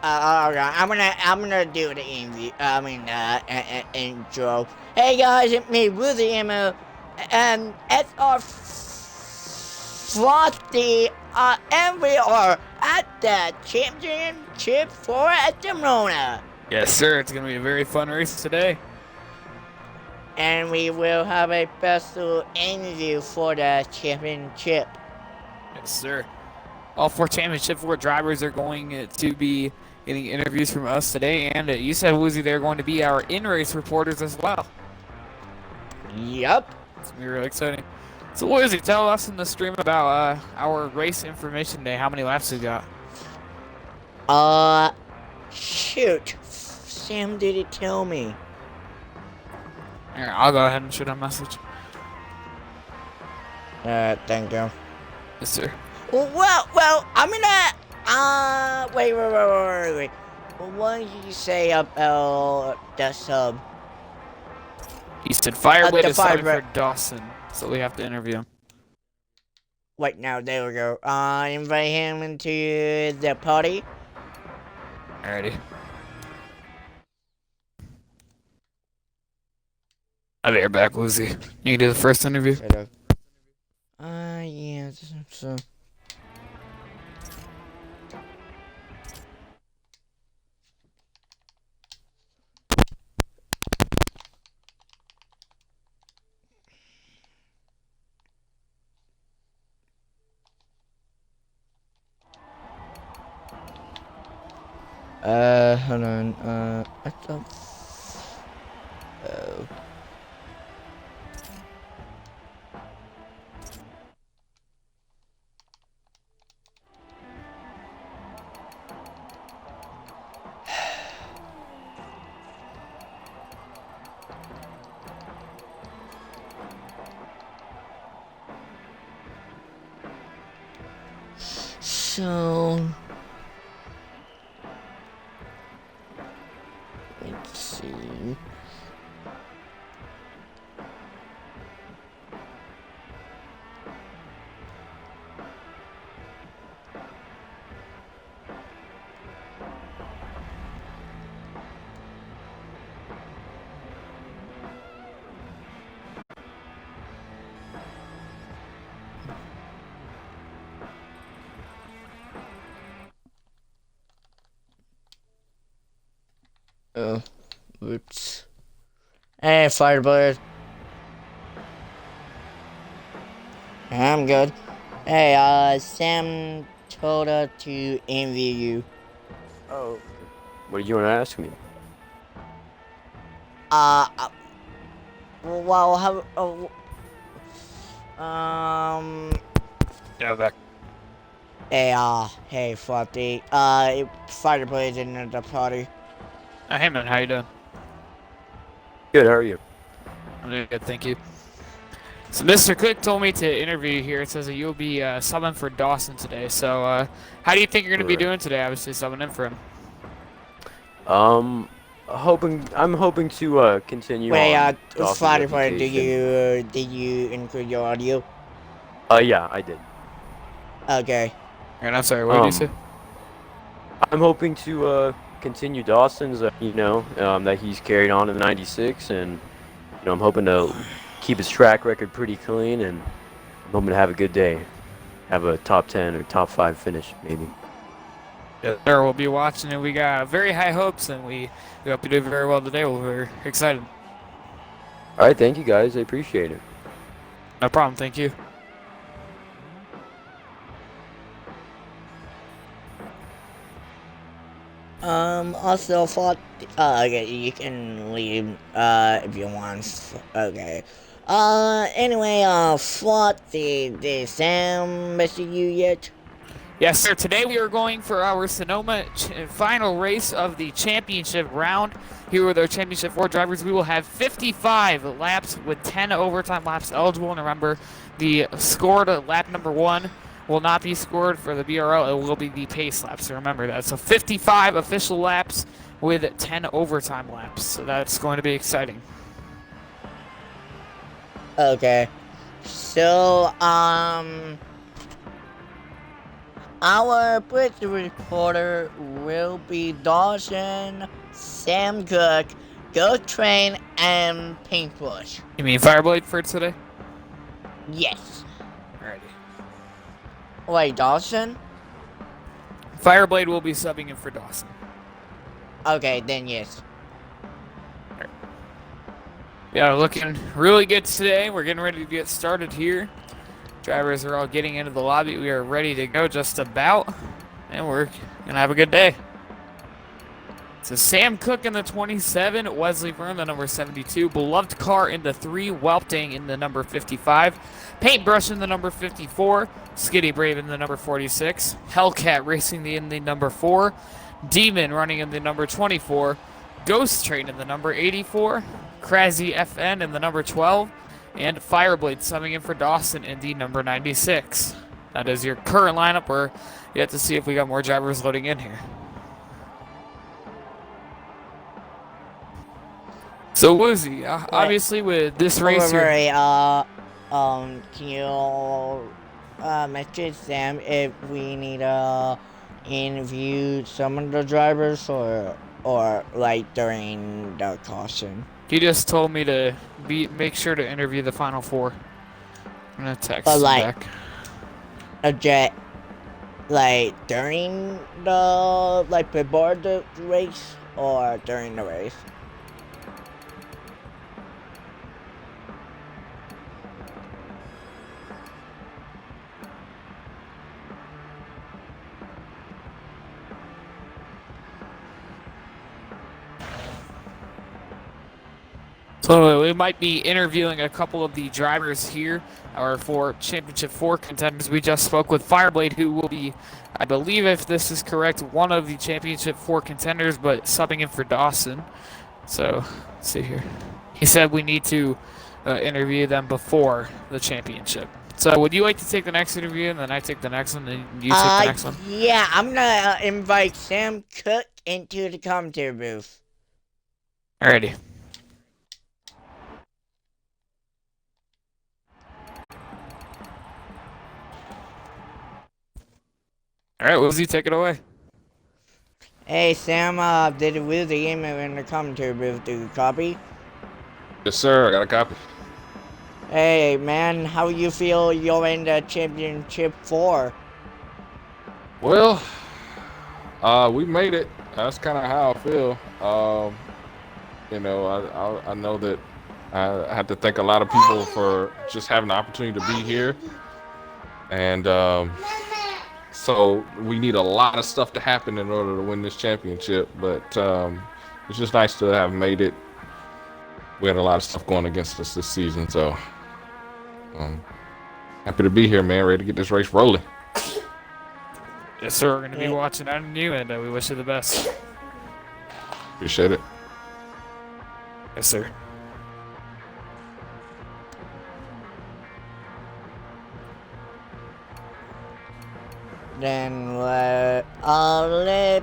Okay, I'm gonna do the interview. Intro. Hey guys, it's me, Woozy Emu, and it's our frosty. And we are at the championship for at Sonoma, Yes, sir. It's going to be a very fun race today. and we will have a special interview for the championship. Yes, sir. All four championship four drivers are going to be getting interviews from us today, and you said, Woozy, they're going to be our in-race reporters as well. Yup. It's going to be really exciting. So, Woozy, tell us in the stream about our race information day. How many laps we got? Shoot. Sam didn't tell me. Here, I'll go ahead and shoot a message. Thank you. Yes, sir. Well, I'm gonna, wait. What did you say about the sub? He said Firewood the is starting fire- for Dawson, so we have to interview him. Wait, now, there we go. Invite him into the party. Alrighty. I'll be right back, Woozy. You can do the first interview. Shut up. Yeah, so. Hold on, what the oh. So, let's see. Oh, oops. Hey, Firebird. I'm good. Hey, Sam told us to interview you. Oh, what do you want to ask me? Well, Yeah, back. hey, Fluffy. Firebird in the party. Hey, man, how you doing? Good, how are you? I'm doing good, thank you. So Mr. Cook told me to interview you here. It says that you'll be subbing for Dawson today. So how do you think you're going to be doing today? Obviously subbing in for him. I'm hoping to continue Wait, on Dawson's Firebird, reputation. did you include your audio? Yeah, I did. Okay. And I'm sorry, what did you say? I'm hoping to continue Dawson's, that he's carried on in the 96, and I'm hoping to keep his track record pretty clean, and I'm hoping to have a good day, have a top 10 or top 5 finish, maybe. Yeah, sir, we'll be watching, and we got very high hopes, and we hope you do very well today. We're excited. All right, thank you guys. I appreciate it. No problem, thank you. Also, okay, you can leave, if you want. Okay. Anyway, did Sam message you yet? Yes, sir. Today we are going for our Sonoma final race of the championship round. Here with our championship 4 drivers, we will have 55 laps with 10 overtime laps eligible. And remember, the scored lap number 1 will not be scored for the BRL. It will be the pace laps. So remember that. So 55 official laps with 10 overtime laps. So that's going to be exciting. Okay. So, Our Blitz reporter will be Dawson, Sam Cook, Ghost Train, and Paintbrush. You mean Fireblade for today? Yes. Alrighty. Wait, Dawson? Fireblade will be subbing in for Dawson. Okay, then yes. Yeah, looking really good today. We're getting ready to get started here. Drivers are all getting into the lobby. We are ready to go just about. And we're going to have a good day. So Sam Cook in the 27, Wesley Verne the number 72, Beloved Car in the 3, Welpting in the number 55, Paintbrush in the number 54, Skitty Brave in the number 46, Hellcat Racing in the number 4, Demon running in the number 24, Ghost Train in the number 84, Crazy FN in the number 12, and Fireblade subbing in for Dawson in the number 96. That is your current lineup. We're yet to see if we got more drivers loading in here. So Woozy, obviously with this race here, can you message Sam if we need to interview some of the drivers or like during the caution? he just told me to make sure to interview the final 4. I'm gonna text him like back. a jet, like during the before the race or during the race. So we might be interviewing a couple of the drivers here, our 4 Championship 4 contenders. We just spoke with Fireblade, who will be, I believe if this is correct, one of the Championship 4 contenders, but subbing in for Dawson. So, let's see here. He said we need to interview them before the championship. So would you like to take the next interview, and then I take the next one, and you take the next one? Yeah, I'm gonna invite Sam Cook into the commentary booth. Alrighty. Alright, Woozy, take it away. Hey Sam, did Woozy Emu in the commentary booth do you copy? Yes, sir. I got a copy. Hey man, how you feel you're in the championship 4? Well, we made it. That's kind of how I feel. You know, I know that I had to thank a lot of people for just having the opportunity to be here, and so we need a lot of stuff to happen in order to win this championship. But it's just nice to have made it. We had a lot of stuff going against us this season, so happy to be here, man. Ready to get this race rolling. Yes, sir. We're going to be watching on you, and we wish you the best. Appreciate it. Yes, sir. Then let's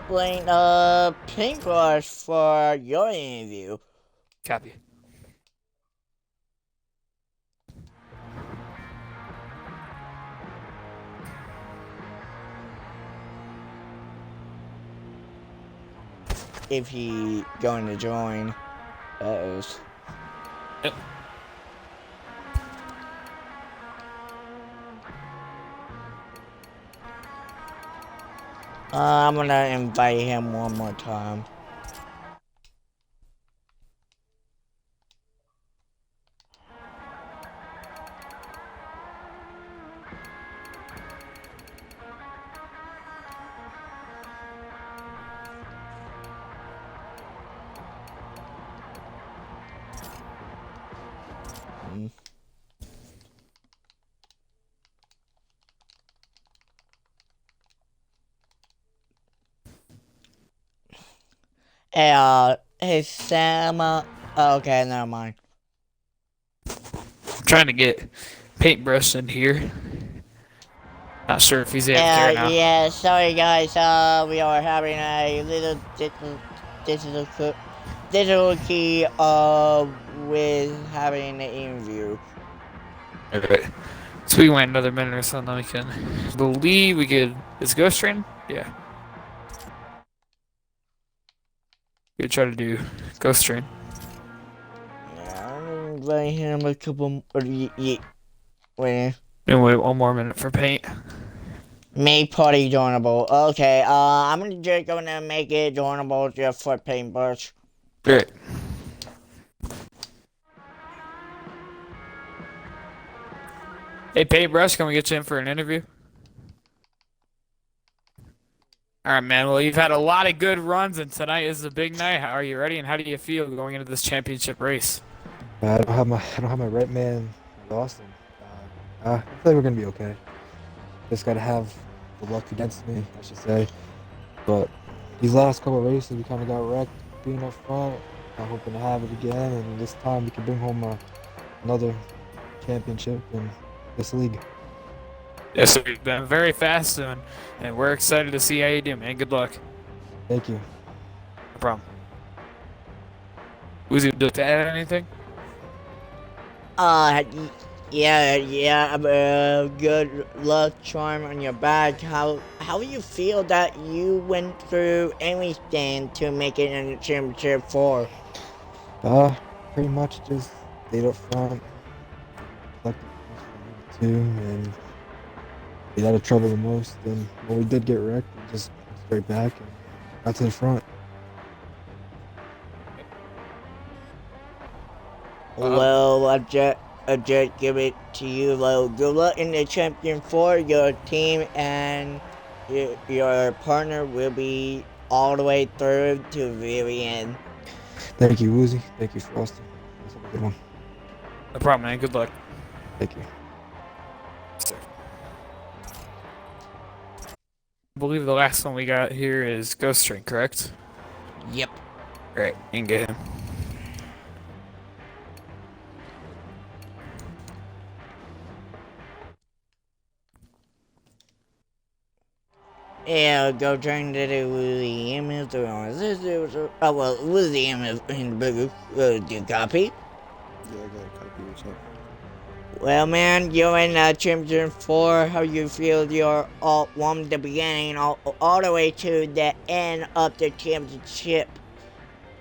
bring Paintbrush for your interview. Copy. If he going to join, that is. Yep. I'm gonna invite him one more time. Hey Sam, okay, never mind. I'm trying to get Paintbrush in here. Not sure if he's AFK now. Yeah, sorry guys, we are having a little difficulty with having an interview. Okay. So we went another minute or so, and then we can believe we could. Is Ghost Train? Yeah. We could try to do Ghost Train. Yeah, I'm letting him a couple. Wait. And wait 1 more minute for paint. Make party joinable. Okay, I'm just gonna make it joinable just for paintbrush. Great. Hey, Paintbrush, can we get you in for an interview? All right, man. Well, you've had a lot of good runs, and tonight is a big night. How are you ready, and how do you feel going into this championship race? I don't have my right man, Austin. I feel like we're gonna be okay. Just gotta have the luck against me, I should say. But these last couple of races, we kind of got wrecked being up front. I'm hoping to have it again, and this time we can bring home another championship in this league. Yes, sir. You've been very fast, and we're excited to see how you do, man. Good luck. Thank you. No problem. Woozy, would you like to add anything? Yeah, good luck charm on your back. How you feel that you went through anything to make it in the championship 4? Pretty much just stayed up front, collected the most we needed to, and we got out of trouble the most. And when we did get wrecked, we just went straight back and got to the front. Well, I just give it to you. Well, good luck in the champion 4. Your team and your partner will be all the way through to the very end. Thank you, Woozy. Thank you, Frosty. Let's have a good one. No problem, man. Good luck. Thank you. Sir. I believe the last one we got here is Ghost Train, correct? Yep. Great. You can get him. Yeah, go trying to do Woozy Emu. Oh, well, Woozy Emu in the booth. Do you copy? Yeah, I got a copy. What's up? Well, man, you're in Championship 4. How you feel you're all from the beginning all the way to the end of the championship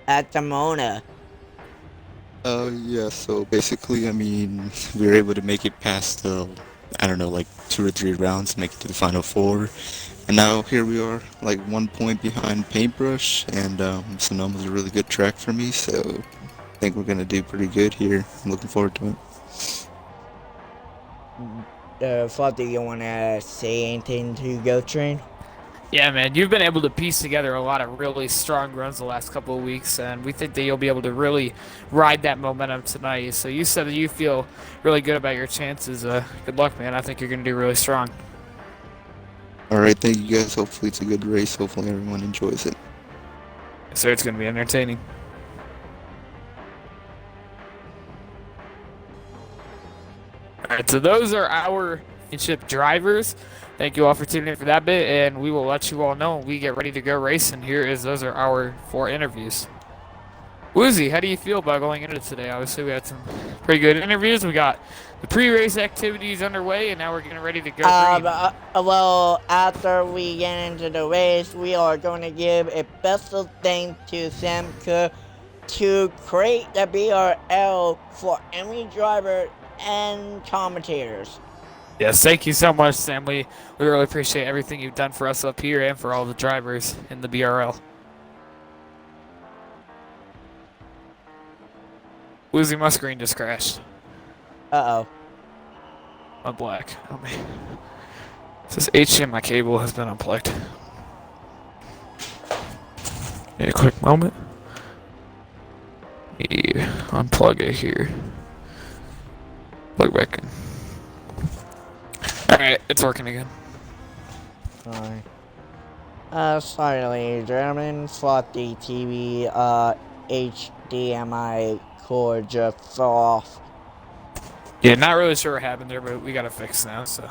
at Sonoma? Yeah, so basically, I mean, we were able to make it past, I don't know, like 2 or 3 rounds, make it to the final 4. And now here we are, like 1 point behind Paintbrush, and Sonoma's a really good track for me, so I think we're going to do pretty good here. I'm looking forward to it. Father, you want to say anything to Go Train? Yeah, man, you've been able to piece together a lot of really strong runs the last couple of weeks, and we think that you'll be able to really ride that momentum tonight. So you said that you feel really good about your chances. Good luck, man. I think you're going to do really strong. Alright, thank you guys. Hopefully it's a good race. Hopefully everyone enjoys it. So it's going to be entertaining. All right, so those are our championship drivers. Thank you all for tuning in for that bit, and we will let you all know when we get ready to go race. And those are our 4 interviews. Woozy, how do you feel about going into today? Obviously, we had some pretty good interviews. We got the pre-race activities underway, and now we're getting ready to go. Well, after we get into the race, we are going to give a special thanks to Samka to create the BRL for any driver and commentators. Yes, thank you so much, Sam. We really appreciate everything you've done for us up here and for all the drivers in the BRL. Woozy, my screen just crashed. Uh-oh. My black. Oh, man. It says HDMI cable has been unplugged. Need a quick moment. Need to unplug it here. Plug back in. Alright, it's working again. Sorry. Sorry, ladies and gentlemen. Faulty TV, HDMI cord just fell off. Yeah, not really sure what happened there, but we got it fixed now, so.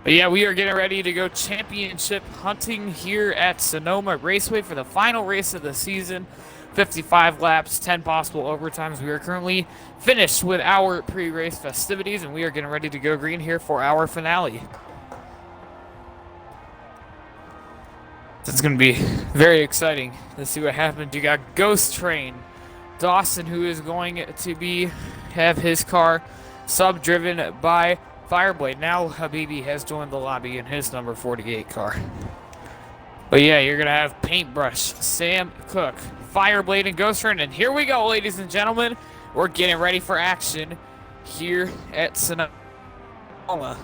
But yeah, we are getting ready to go championship hunting here at Sonoma Raceway for the final race of the season. 55 laps, 10 possible overtimes. We are currently finished with our pre-race festivities, and we are getting ready to go green here for our finale. It's going to be very exciting to see what happens. You got Ghost Train, Dawson, who is going to have his car sub-driven by Fireblade. Now Habibi has joined the lobby in his number 48 car. But yeah, you're going to have Paintbrush, Sam Cook, Fireblade, and Ghost Train. And here we go, ladies and gentlemen. We're getting ready for action here at Sonoma.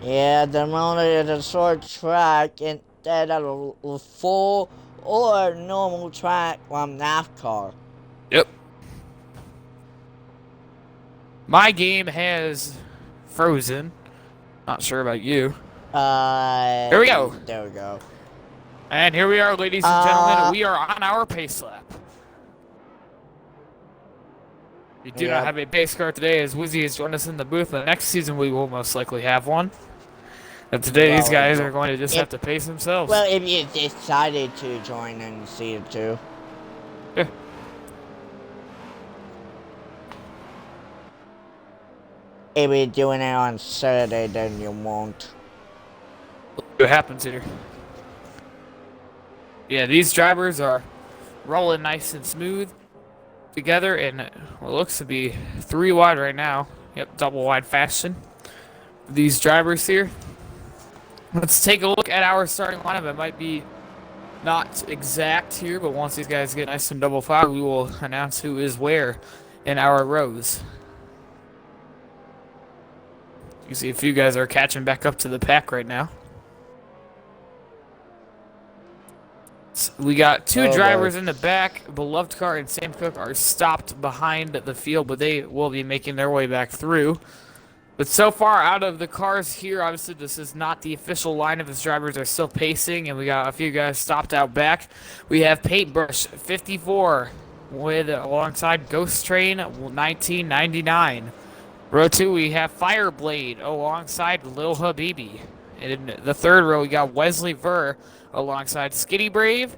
Yeah, the moment is a short track instead of a full or normal track from NASCAR. Yep. My game has frozen. Not sure about you. Here we go. There we go. And here we are, ladies and gentlemen. We are on our pace lap. We do not have a pace car today, as Woozy has joined us in the booth. But next season, we will most likely have one. And today, these guys are going to just have to pace themselves. Well, if you decided to join in Season 2. Yeah. If you're doing it on Saturday, then you won't. Let's see what happens here. Yeah, these drivers are rolling nice and smooth together in what looks to be 3 wide right now. Yep, double wide fashion. These drivers here. Let's take a look at our starting lineup. It might be not exact here, but once these guys get nice and double file, we will announce who is where in our rows. You see a few guys are catching back up to the pack right now. So we got two drivers in the back. Beloved Car and Sam Cook are stopped behind the field, but they will be making their way back through. But so far out of the cars here, obviously this is not the official lineup. His drivers are still pacing, and we got a few guys stopped out back. We have Paintbrush 54 alongside Ghost Train 1999. Row 2, we have Fireblade alongside Lil Habibi. In the third row, we got Wesley Ver alongside Skinny Brave.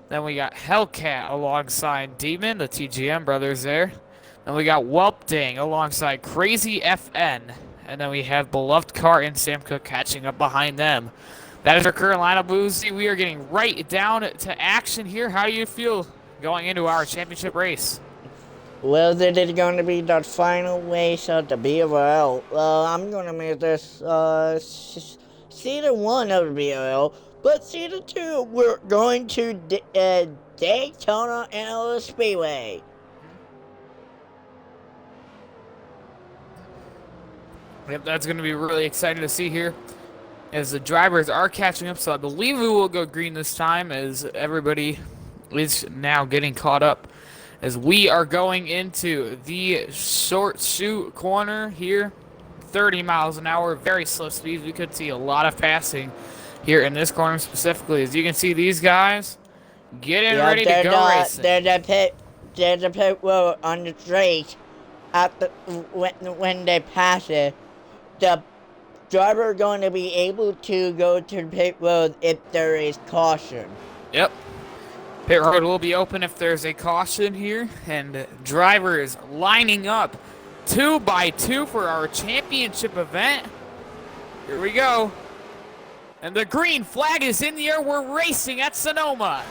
Then we got Hellcat alongside Demon, the TGM brothers there. Then we got Whelpding alongside Crazy FN. And then we have Beloved Car and Sam Cook catching up behind them. That is our current lineup, Woozy. We are getting right down to action here. How do you feel going into our championship race? Well, this is going to be the final race of the BRL. I'm going to make this Season 1 of the BRL. But Season 2, we're going to Daytona International Speedway. Yep, that's going to be really exciting to see here as the drivers are catching up. So I believe we will go green this time as everybody is now getting caught up. As we are going into the short shoot corner here, 30 miles an hour, very slow speeds. We could see a lot of passing here in this corner specifically. As you can see, these guys getting ready to go racing. There's a pit road on the straight when they pass it. The driver going to be able to go to the pit road if there is caution. Yep. Pit road will be open if there's a caution here, and drivers lining up 2 by 2 for our championship event. Here we go. And the green flag is in the air. We're racing at Sonoma.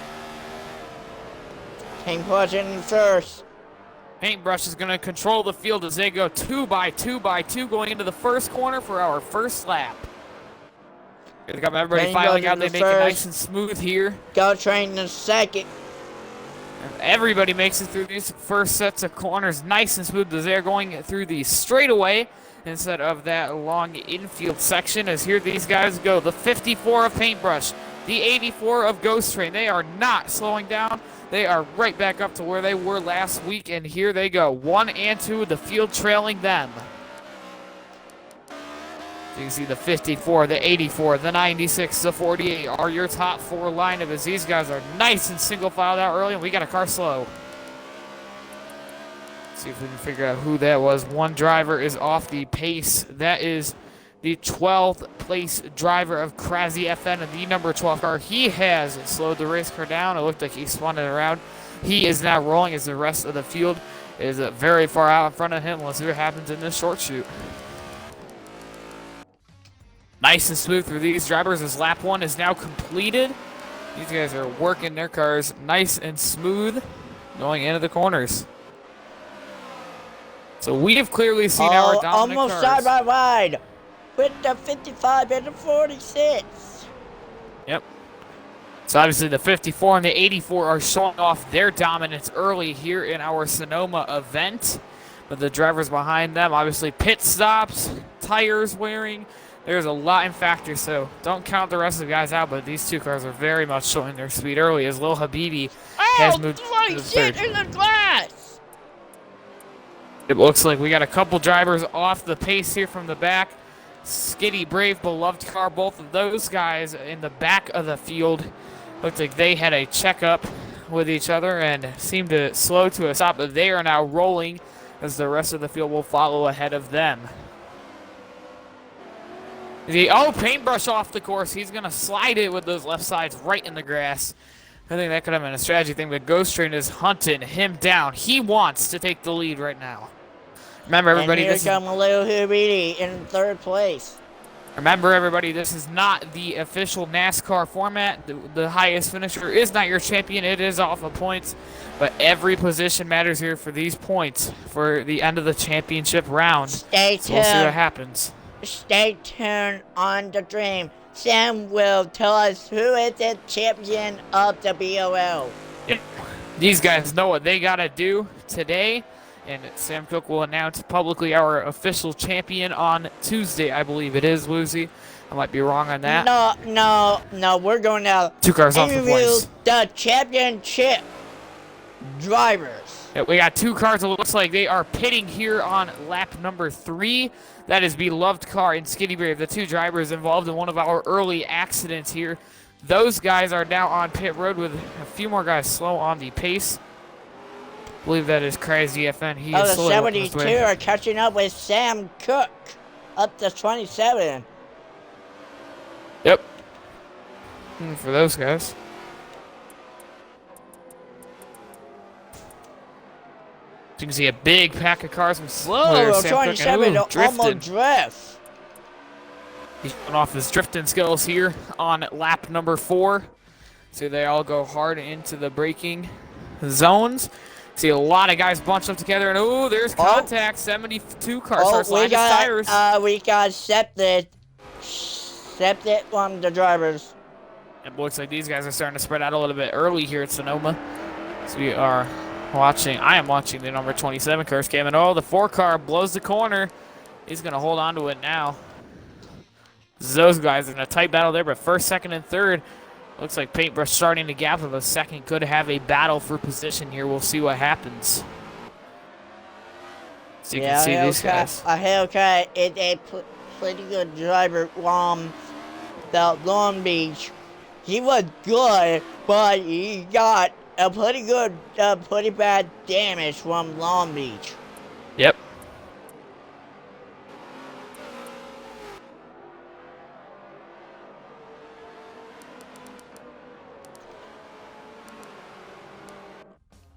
Paintbrush in first. Paintbrush is going to control the field as they go 2 by 2 by 2 going into the first corner for our first lap. They got everybody filing out. They make it nice and smooth here. Ghost Train in the second. And everybody makes it through these first sets of corners nice and smooth as they're going through the straightaway instead of that long infield section. As here these guys go. The 54 of Paintbrush, the 84 of Ghost Train. They are not slowing down. They are right back up to where they were last week, and here they go. 1 and 2, the field trailing them. You can see the 54, the 84, the 96, the 48 are your top 4 lineup as these guys are nice and single filed out early, and we got a car slow. See if we can figure out who that was. One driver is off the pace. That is the 12th place driver of Crazy FN in the number 12 car. He has slowed the race car down. It looked like he spun it around. He is now rolling as the rest of the field is very far out in front of him. Let's see what happens in this short shoot. Nice and smooth for these drivers as lap 1 is now completed. These guys are working their cars nice and smooth going into the corners. So we have clearly seen our dominant almost cars. side by side with the 55 and the 46. Yep. So obviously the 54 and the 84 are showing off their dominance early here in our Sonoma event. But the drivers behind them, obviously pit stops, tires wearing. There's a lot in factors, so don't count the rest of the guys out, but these two cars are very much showing their speed early as Lil Habibi has moved to the third. In the glass! It looks like we got a couple drivers off the pace here from the back. Skitty, Brave, Beloved car, both of those guys in the back of the field. Looked like they had a checkup with each other and seemed to slow to a stop, but they are now rolling as the rest of the field will follow ahead of them. Paintbrush off the course. He's going to slide it with those left sides right in the grass. I think that could have been a strategy thing, but Ghost Train is hunting him down. He wants to take the lead right now. Remember, everybody, and here comes Lil Hubidi in third place. Remember, everybody, this is not the official NASCAR format. The highest finisher is not your champion. It is off of points, but every position matters here for these points for the end of the championship round. Stay tuned. So we'll see what happens. Stay tuned on the dream. Sam will tell us who is the champion of the BRL. These guys know what they gotta do today, and Sam Cook will announce publicly our official champion on Tuesday, I believe it is, Woozy. I might be wrong on that. No, we're going to 2 cars off the interview points. the championship drivers. Yeah, we got 2 cars. It looks like they are pitting here on lap number 3. That is Beloved car and Skitty Brave, the 2 drivers involved in one of our early accidents here. Those guys are now on pit road with a few more guys slow on the pace. I believe that is Crazy FN. He is the slowly working his 72 way. are catching up with Sam Cook up to 27. Yep. For those guys. You can see a big pack of cars from Whoa, 27 to almost drift. He's showing off his drifting skills here on lap number 4. See, they all go hard into the braking zones. See a lot of guys bunched up together, and there's contact. 72 cars start sliding tires. We got septic on the drivers. It looks like these guys are starting to spread out a little bit early here at Sonoma. So we are I am watching the number 27 cars cam, and the 4 car blows the corner. He's going to hold on to it now. Those guys are in a tight battle there, but first, second, and third. Looks like Paintbrush starting to gap of a second. Could have a battle for position here. We'll see what happens. So you can see these guys. A Hellcat is a pretty good driver from the Long Beach. He was good, but he got a pretty bad damage from Long Beach. Yep.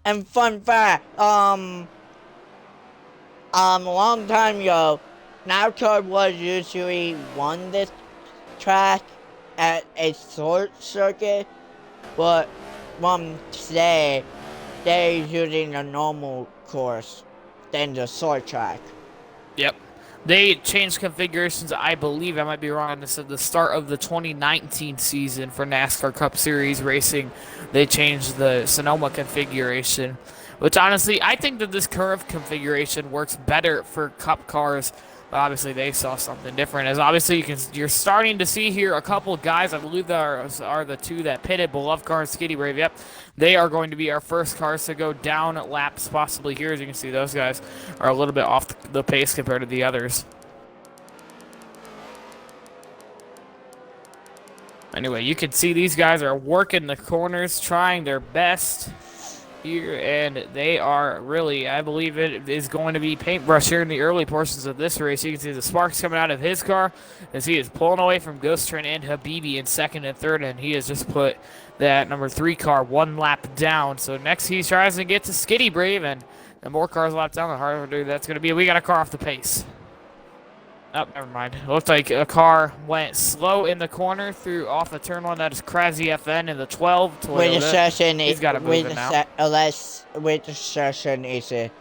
And fun fact, a long time ago, NASCAR was usually won this track at a short circuit, but from today, they're using a normal course than the short track. Yep. They changed configurations, I believe, I might be wrong on this, at the start of the 2019 season for NASCAR Cup Series racing. They changed the Sonoma configuration, which honestly, I think that this curve configuration works better for Cup cars. But obviously, they saw something different. As obviously, you're starting to see here a couple guys. I believe that are the 2 that pitted, Beloved car and Skitty Brave. Yep, they are going to be our first cars to go down laps possibly here. As you can see, those guys are a little bit off the pace compared to the others. Anyway, you can see these guys are working the corners, trying their best. here, and they are really, I believe it is going to be paintbrush here in the early portions of this race. You can see the sparks coming out of his car as he is pulling away from Ghost Train and Habibi in second and third, and he has just put that number 3 car 1 lap down. So next he tries to get to Skitty Brave, and the more cars lap down, the harder that's going to be. We got a car off the pace. Oh, never mind. It looked like a car went slow in the corner through off of turn 1. That is Krasny FN in the 12 Toyota. Which session He's got to move it now. Which session is it?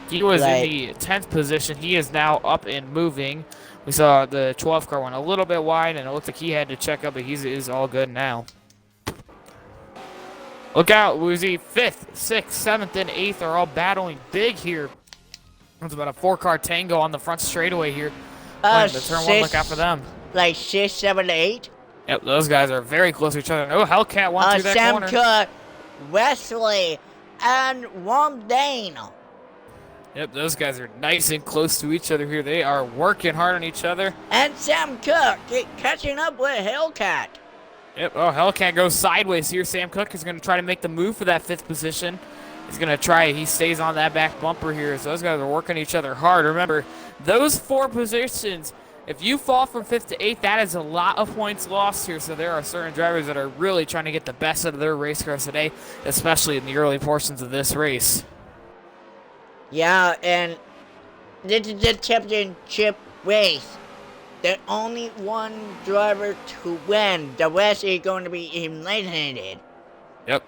He was in the 10th position. He is now up and moving. We saw the 12 car went a little bit wide, and it looked like he had to check up, but he is all good now. Look out, Woozy. 5th, 6th, 7th, and 8th are all battling big here. It's about a 4-car tango on the front straightaway here. The turn 1, look out for them. Like 6, 7, 8? Yep, those guys are very close to each other. Oh, Hellcat went through that Sam corner. Cook, Wesley, and Ron Dane. Yep, those guys are nice and close to each other here. They are working hard on each other. And Sam Cook catching up with Hellcat. Yep, oh, Hellcat goes sideways here. Sam Cook is going to try to make the move for that 5th position. He's going to try it. He stays on that back bumper here. So those guys are working each other hard. Remember, those 4 positions, if you fall from 5th to 8th, that is a lot of points lost here. So there are certain drivers that are really trying to get the best out of their race cars today, especially in the early portions of this race. Yeah, and this is the championship race. There's only one driver to win. The rest is going to be eliminated. Yep.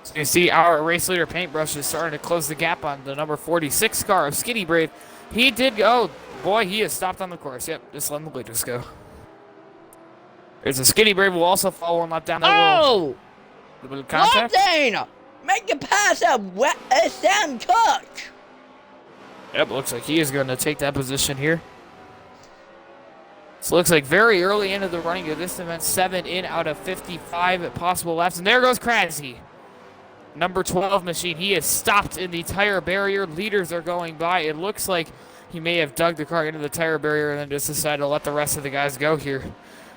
So you see our race leader Paintbrush is starting to close the gap on the number 46 car of Skitty Brave. He did go. Oh, boy, he is stopped on the course. Yep, just let the leaders go. There's a Skitty Brave will also follow 1 lap down that little contact. Dane, make a pass at Sam Cook. Yep, looks like he is going to take that position here. So it looks like very early into the running of this event, 7 in out of 55 possible laps. And there goes Krasny. Number 12 machine, he is stopped in the tire barrier. Leaders are going by. It looks like he may have dug the car into the tire barrier and then just decided to let the rest of the guys go here.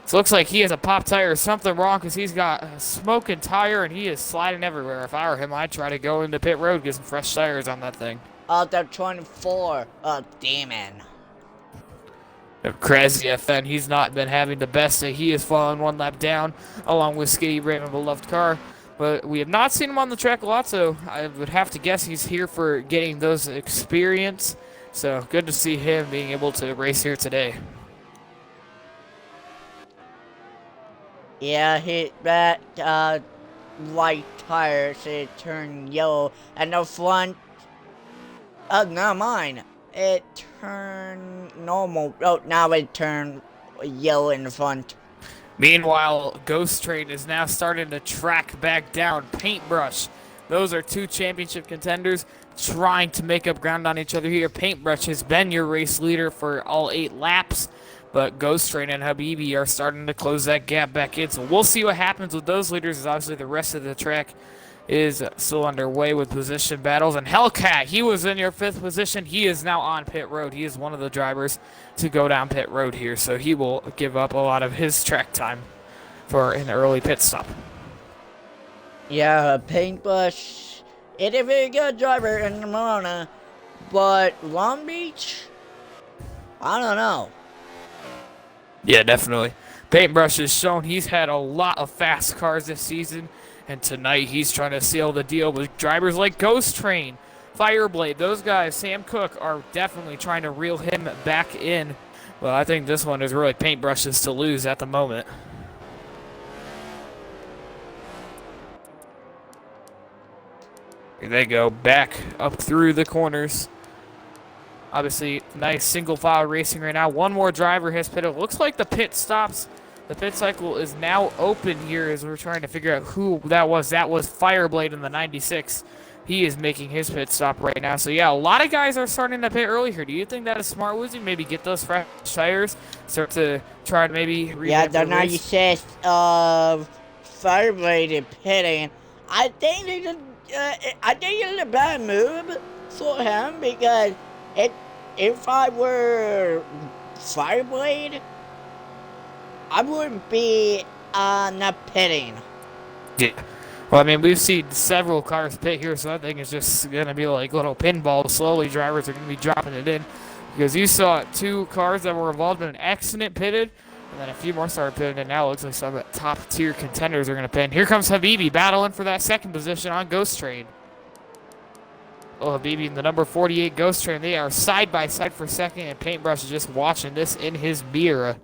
So it looks like he has a pop tire or something wrong because he's got a smoking tire and he is sliding everywhere. If I were him, I'd try to go into pit road, get some fresh tires on that thing. The 24. Oh, demon. Krasny FN, he's not been having the best day. He is falling 1 lap down along with Skitty Brave and beloved car. But we have not seen him on the track a lot, so I would have to guess he's here for getting those experience. So good to see him being able to race here today. Yeah, that white tires, it turned yellow, and the front, not mine, it turned normal. Oh, now it turned yellow in the front. Meanwhile, Ghost Train is now starting to track back down. Paintbrush, those are 2 championship contenders trying to make up ground on each other here. Paintbrush has been your race leader for all 8 laps, but Ghost Train and Habibi are starting to close that gap back in. So we'll see what happens with those leaders, as obviously the rest of the track is still underway with position battles. And Hellcat, he was in your 5th position. He is now on pit road. He is one of the drivers to go down pit road here, so he will give up a lot of his track time for an early pit stop. Yeah, Paintbrush is a very good driver in the Marana, but Long Beach, I don't know. Yeah, definitely. Paintbrush has shown he's had a lot of fast cars this season, and tonight he's trying to seal the deal with drivers like Ghost Train, Fireblade. Those guys, Sam Cook, are definitely trying to reel him back in. Well, I think this one is really Paintbrush's to lose at the moment. Here they go, back up through the corners. Obviously, nice single file racing right now. One more driver has pitted. Looks like the pit stops. The pit cycle is now open here as we're trying to figure out who that was. That was Fireblade in the 96. He is making his pit stop right now. So, yeah, a lot of guys are starting to pit early here. Do you think that is smart, Woozy? Maybe get those fresh tires, start to try to maybe Yeah, the 96 of Fireblade is pitting. I think it's a bad move for him because if I were Fireblade, I wouldn't be not pitting. Yeah. Well, I mean, we've seen several cars pit here, so I think it's just going to be like little pinballs. Slowly, drivers are going to be dropping it in. Because you saw 2 cars that were involved in an accident pitted, and then a few more started pitting, and now it looks like some top-tier contenders are going to pit. Here comes Habibi battling for that second position on Ghost Train. Oh, Habibi and the number 48 Ghost Train, they are side by side for second, and Paintbrush is just watching this in his mirror.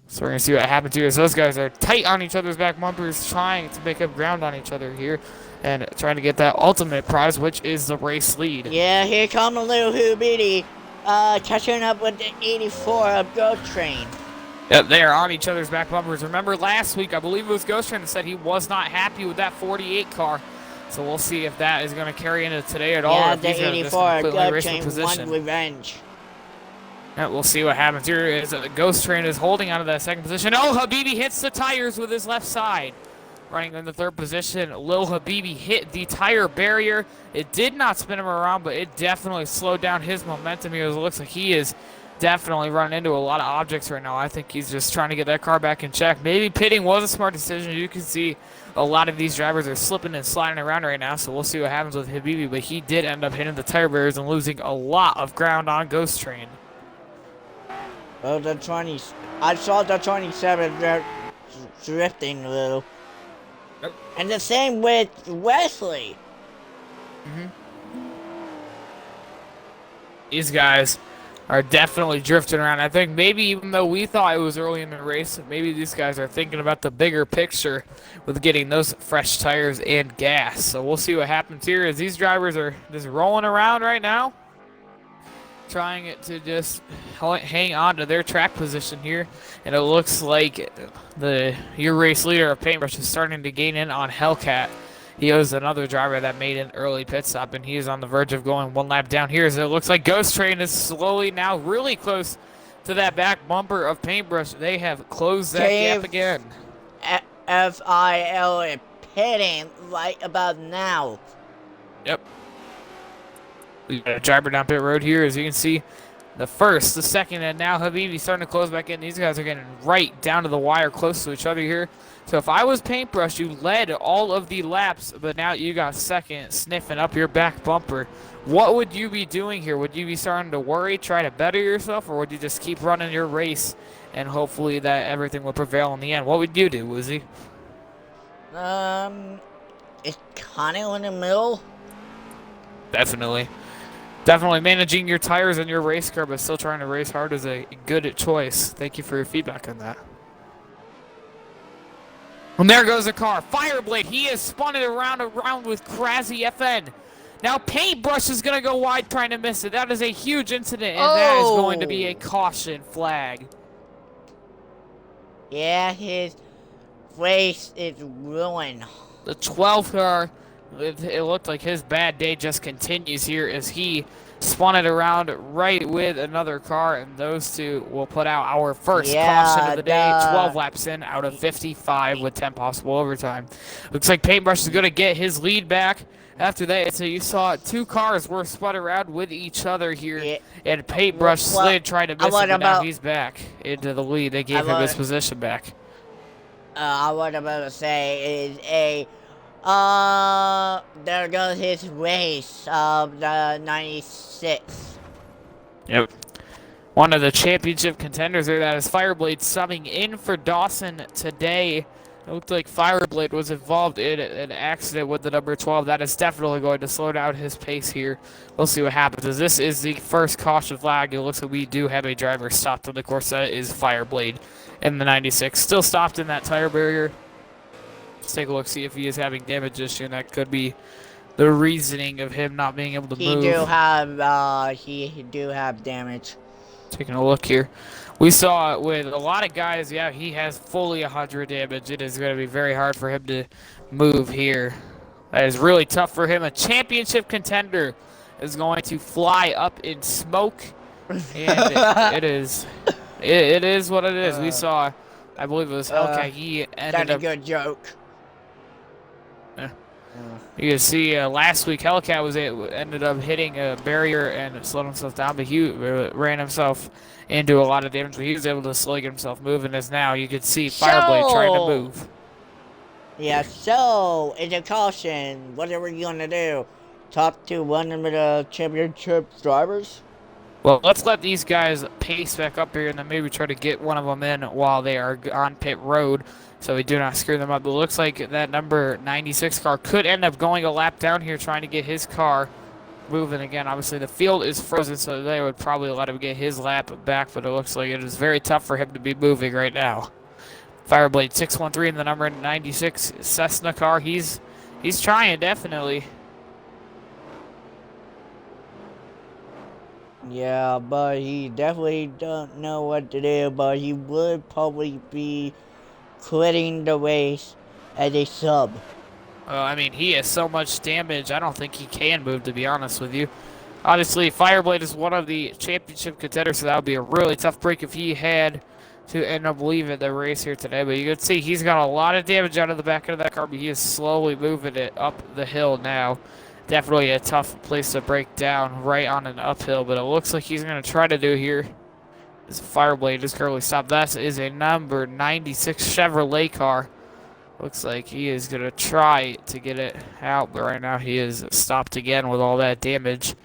So we're going to see what happens here as those guys are tight on each other's back bumpers, trying to make up ground on each other here, and trying to get that ultimate prize, which is the race lead. Yeah, here come a little Habibi, catching up with the 84 of Ghost Train. Yep, they are on each other's back bumpers. Remember last week, I believe it was Ghost Train that said he was not happy with that 48 car. So we'll see if that is going to carry into today at all. Yeah, or if he's the gonna just 84 completely Ghost erase the Train position. won revenge. Yeah, we'll see what happens here as Ghost Train is holding onto that second position. Oh, Habibi hits the tires with his left side. Running in the third position, Lil Habibi hit the tire barrier. It did not spin him around, but it definitely slowed down his momentum here. It looks like he is definitely running into a lot of objects right now. I think he's just trying to get that car back in check. Maybe pitting was a smart decision. You can see a lot of these drivers are slipping and sliding around right now, so we'll see what happens with Habibi, but he did end up hitting the tire barriers and losing a lot of ground on Ghost Train. Well, I saw the 27 drifting a little. Yep. And the same with Wesley. These guys are definitely drifting around. I think maybe even though we thought it was early in the race, maybe these guys are thinking about the bigger picture with getting those fresh tires and gas. So we'll see what happens here as these drivers are just rolling around right now, trying to just hang on to their track position here. And it looks like your race leader of Paintbrush is starting to gain in on Hellcat. He owes another driver that made an early pit stop, and he is on the verge of going one lap down here. So it looks like Ghost Train is slowly now really close to that back bumper of Paintbrush. They have closed that gap again. FIL is pitting right about now. Yep. We got a driver down pit road here, as you can see. The first, the second, and now Habibi starting to close back in. These guys are getting right down to the wire, close to each other here. So if I was Paintbrush, you led all of the laps, but now you got second, sniffing up your back bumper. What would you be doing here? Would you be starting to worry, try to better yourself, or would you just keep running your race and hopefully that everything will prevail in the end? What would you do, Woozy? It's kind of in the middle. Definitely. Definitely managing your tires and your race car, but still trying to race hard is a good choice. Thank you for your feedback on that. And there goes the car. Fireblade, he has spun it around with Krasny FN. Now Paintbrush is going to go wide trying to miss it. That is a huge incident, and that is going to be a caution flag. Yeah, his race is ruined. The 12th car, it looked like his bad day just continues here as he spun it around right with another car, and those two will put out our first caution of the day. 12 laps in out of 55 with 10 possible overtime. Looks like Paintbrush is going to get his lead back. After that, so you saw 2 cars were spun around with each other here, and Paintbrush slid, trying to miss it, but now he's back into the lead. They gave him his position back. I was about to say is there goes his race of the 96. Yep. One of the championship contenders there. That is Fireblade subbing in for Dawson today. It looked like Fireblade was involved in an accident with the number 12. That is definitely going to slow down his pace here. We'll see what happens. As this is the first caution flag, it looks like we do have a driver stopped on the course. That is Fireblade in the 96. Still stopped in that tire barrier. Let's take a look, see if he is having damage issue, and that could be the reasoning of him not being able to move. He do have damage. Taking a look here. We saw it with a lot of guys, yeah, he has fully 100 damage. It is going to be very hard for him to move here. That is really tough for him. A championship contender is going to fly up in smoke. And it is what it is. We saw, I believe it was Hellcat. He ended up... That's a good joke. You can see last week Hellcat ended up hitting a barrier and slowed himself down, but he ran himself into a lot of damage. But he was able to slowly get himself moving. As now you can see Fireblade trying to move. Yeah, so, it's a caution. What are we gonna do? Talk to one of the championship drivers? Well, let's let these guys pace back up here and then maybe try to get one of them in while they are on pit road so we do not screw them up. It looks like that number 96 car could end up going a lap down here trying to get his car moving again. Obviously, the field is frozen, so they would probably let him get his lap back, but it looks like it is very tough for him to be moving right now. Fireblade 613 in the number 96 Cessna car. He's trying, definitely. Yeah, but he definitely don't know what to do, but he would probably be quitting the race as a sub. I mean, he has so much damage, I don't think he can move, to be honest with you. Obviously, Fireblade is one of the championship contenders, so that would be a really tough break if he had to end up leaving the race here today. But you can see he's got a lot of damage out of the back of that car, but he is slowly moving it up the hill now. Definitely a tough place to break down right on an uphill, but it looks like he's going to try to do here. This Fireblade is currently stopped. That is a number 96 Chevrolet car. Looks like he is going to try to get it out, but right now he is stopped again with all that damage.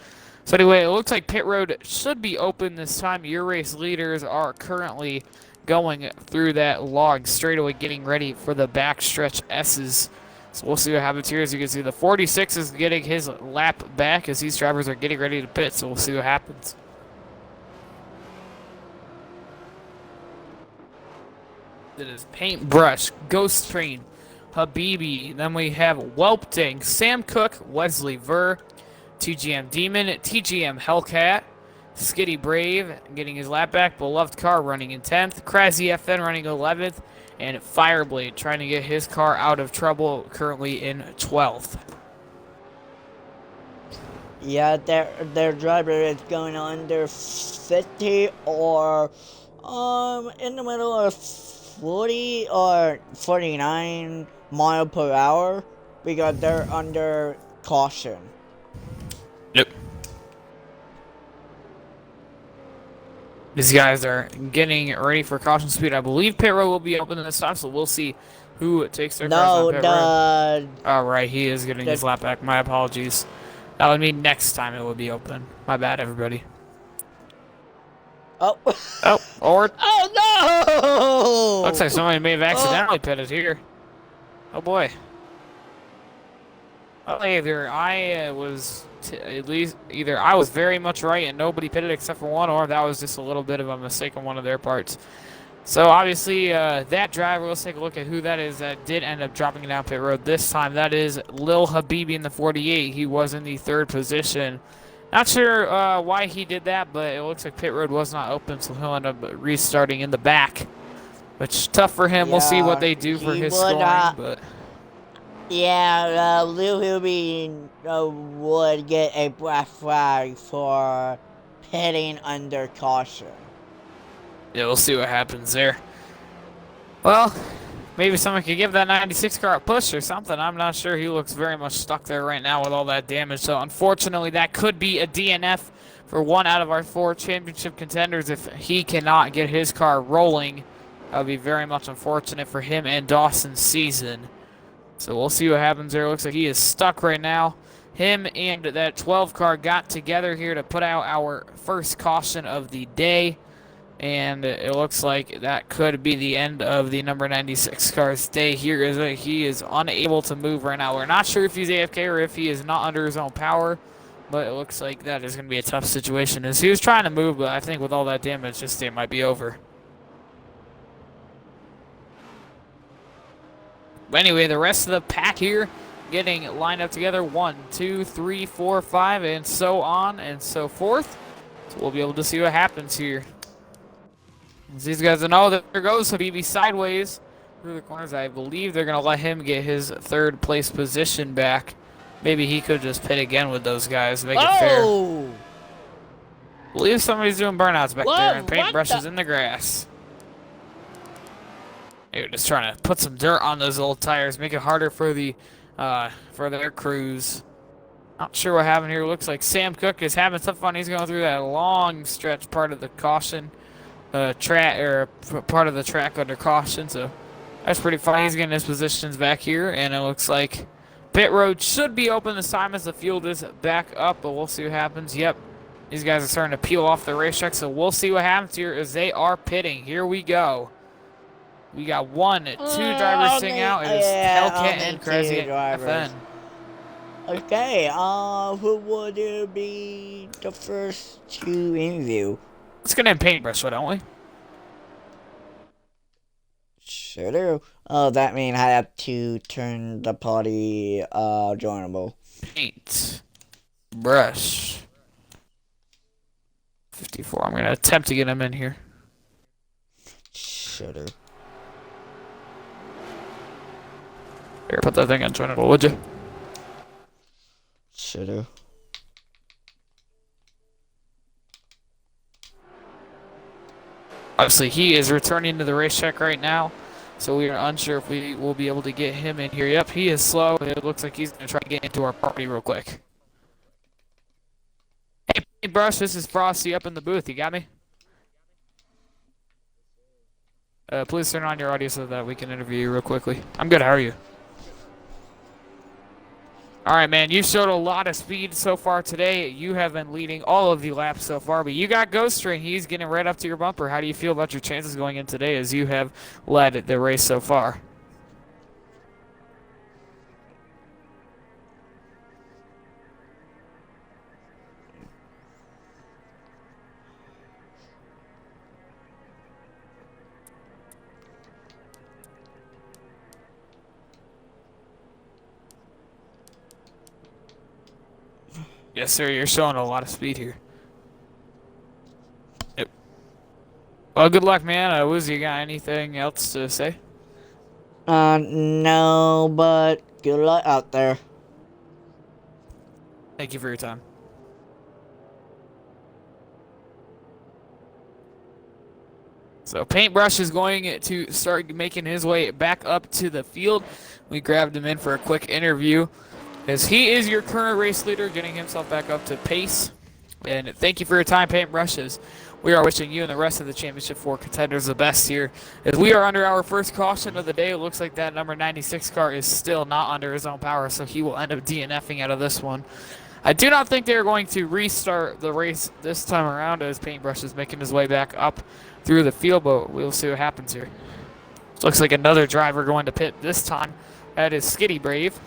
So anyway, it looks like pit road should be open this time. Your race leaders are currently going through that log straightaway, getting ready for the backstretch S's. So we'll see what happens here. As you can see, the 46 is getting his lap back as these drivers are getting ready to pit, so we'll see what happens. It is Paintbrush, Ghost Train, Habibi. Then we have Whelpting, Sam Cook, Wesley Ver, TGM Demon, TGM Hellcat, Skitty Brave getting his lap back, Beloved Car running in 10th, Crazy FN running 11th, and Fireblade trying to get his car out of trouble, currently in 12th. Yeah, their driver is going under 50 or in the middle of 40 or 49 mile per hour because they're under caution. Yep. These guys are getting ready for caution speed. I believe pit road will be open this time, so we'll see who takes their cars on pit road. All right, he is getting his lap back. My apologies. That would mean next time it would be open. My bad, everybody. Oh. Oh, or Oh no! looks like somebody may have accidentally pitted here. Oh boy. Well, either I was either I was very much right and nobody pitted except for one, or that was just a little bit of a mistake on one of their parts. So obviously that driver, let's take a look at who that is that did end up dropping down pit road this time. That is Lil Habibi in the 48. He was in the 3rd position. Not sure why he did that, but it looks like pit road was not open, so he'll end up restarting in the back. Which tough for him. Yeah, we'll see what they do for his scoring, but yeah, Lil Huby would get a black flag for pitting under caution. yeah, we'll see what happens there. Well, maybe someone could give that 96 car a push or something. I'm not sure. He looks very much stuck there right now with all that damage. So unfortunately, that could be a DNF for one out of our 4 championship contenders if he cannot get his car rolling. That would be very much unfortunate for him and Dawson's season. So we'll see what happens there. Looks like he is stuck right now. Him and that 12 car got together here to put out our first caution of the day. And it looks like that could be the end of the number 96 car's day here, as he is unable to move right now. We're not sure if he's AFK or if he is not under his own power, but it looks like that is going to be a tough situation. As he was trying to move, but I think with all that damage, his day might be over. But anyway, the rest of the pack here getting lined up together. 1, 2, 3, 4, 5, and so on and so forth. So we'll be able to see what happens here. As these guys know that there goes Habibi sideways through the corners. I believe they're going to let him get his 3rd place position back. Maybe he could just pit again with those guys, make it fair. I believe somebody's doing burnouts back there and paintbrushes in the grass. They're just trying to put some dirt on those old tires, make it harder for the for their crews. Not sure what happened here. Looks like Sam Cook is having some fun. He's going through that long stretch part of the caution track, or part of the track under caution. So That's pretty fine. He's getting his positions back here, and it looks like pit road should be open this time as the field is back up, but we'll see what happens. Yep, these guys are starting to peel off the racetrack, so we'll see what happens here as they are pitting. Here we go. We got 1, 2 drivers sitting out. It is Hellcat and Crazy FN. Okay, who would be the first to interview? Let's get in paintbrush, why don't we? Sure do. Oh, that means I have to turn the party joinable. Paint. Brush. 54. I'm going to attempt to get him in here. Sure do. Here, put that thing on joinable, would you? Sure do. Obviously, he is returning to the racetrack right now, so we are unsure if we will be able to get him in here. Yep, he is slow. It looks like he's going to try to get into our party real quick. Hey, Paintbrush, this is Frosty up in the booth. You got me? Please turn on your audio so that we can interview you real quickly. I'm good. How are you? All right, man, you showed a lot of speed so far today. You have been leading all of the laps so far, but you got Ghost Train. He's getting right up to your bumper. How do you feel about your chances going in today as you have led the race so far? Yes, sir. You're showing a lot of speed here. Yep. Well, good luck, man. Woozy, you got anything else to say? No, but good luck out there. Thank you for your time. So Paintbrush is going to start making his way back up to the field. We grabbed him in for a quick interview, as he is your current race leader, getting himself back up to pace. And thank you for your time, Paintbrushes. We are wishing you and the rest of the Championship 4 contenders the best here. As we are under our first caution of the day, it looks like that number 96 car is still not under his own power, so he will end up DNFing out of this one. I do not think they're going to restart the race this time around, as Paintbrush is making his way back up through the field, but we'll see what happens here. Looks like another driver going to pit this time. That is Skitty Brave.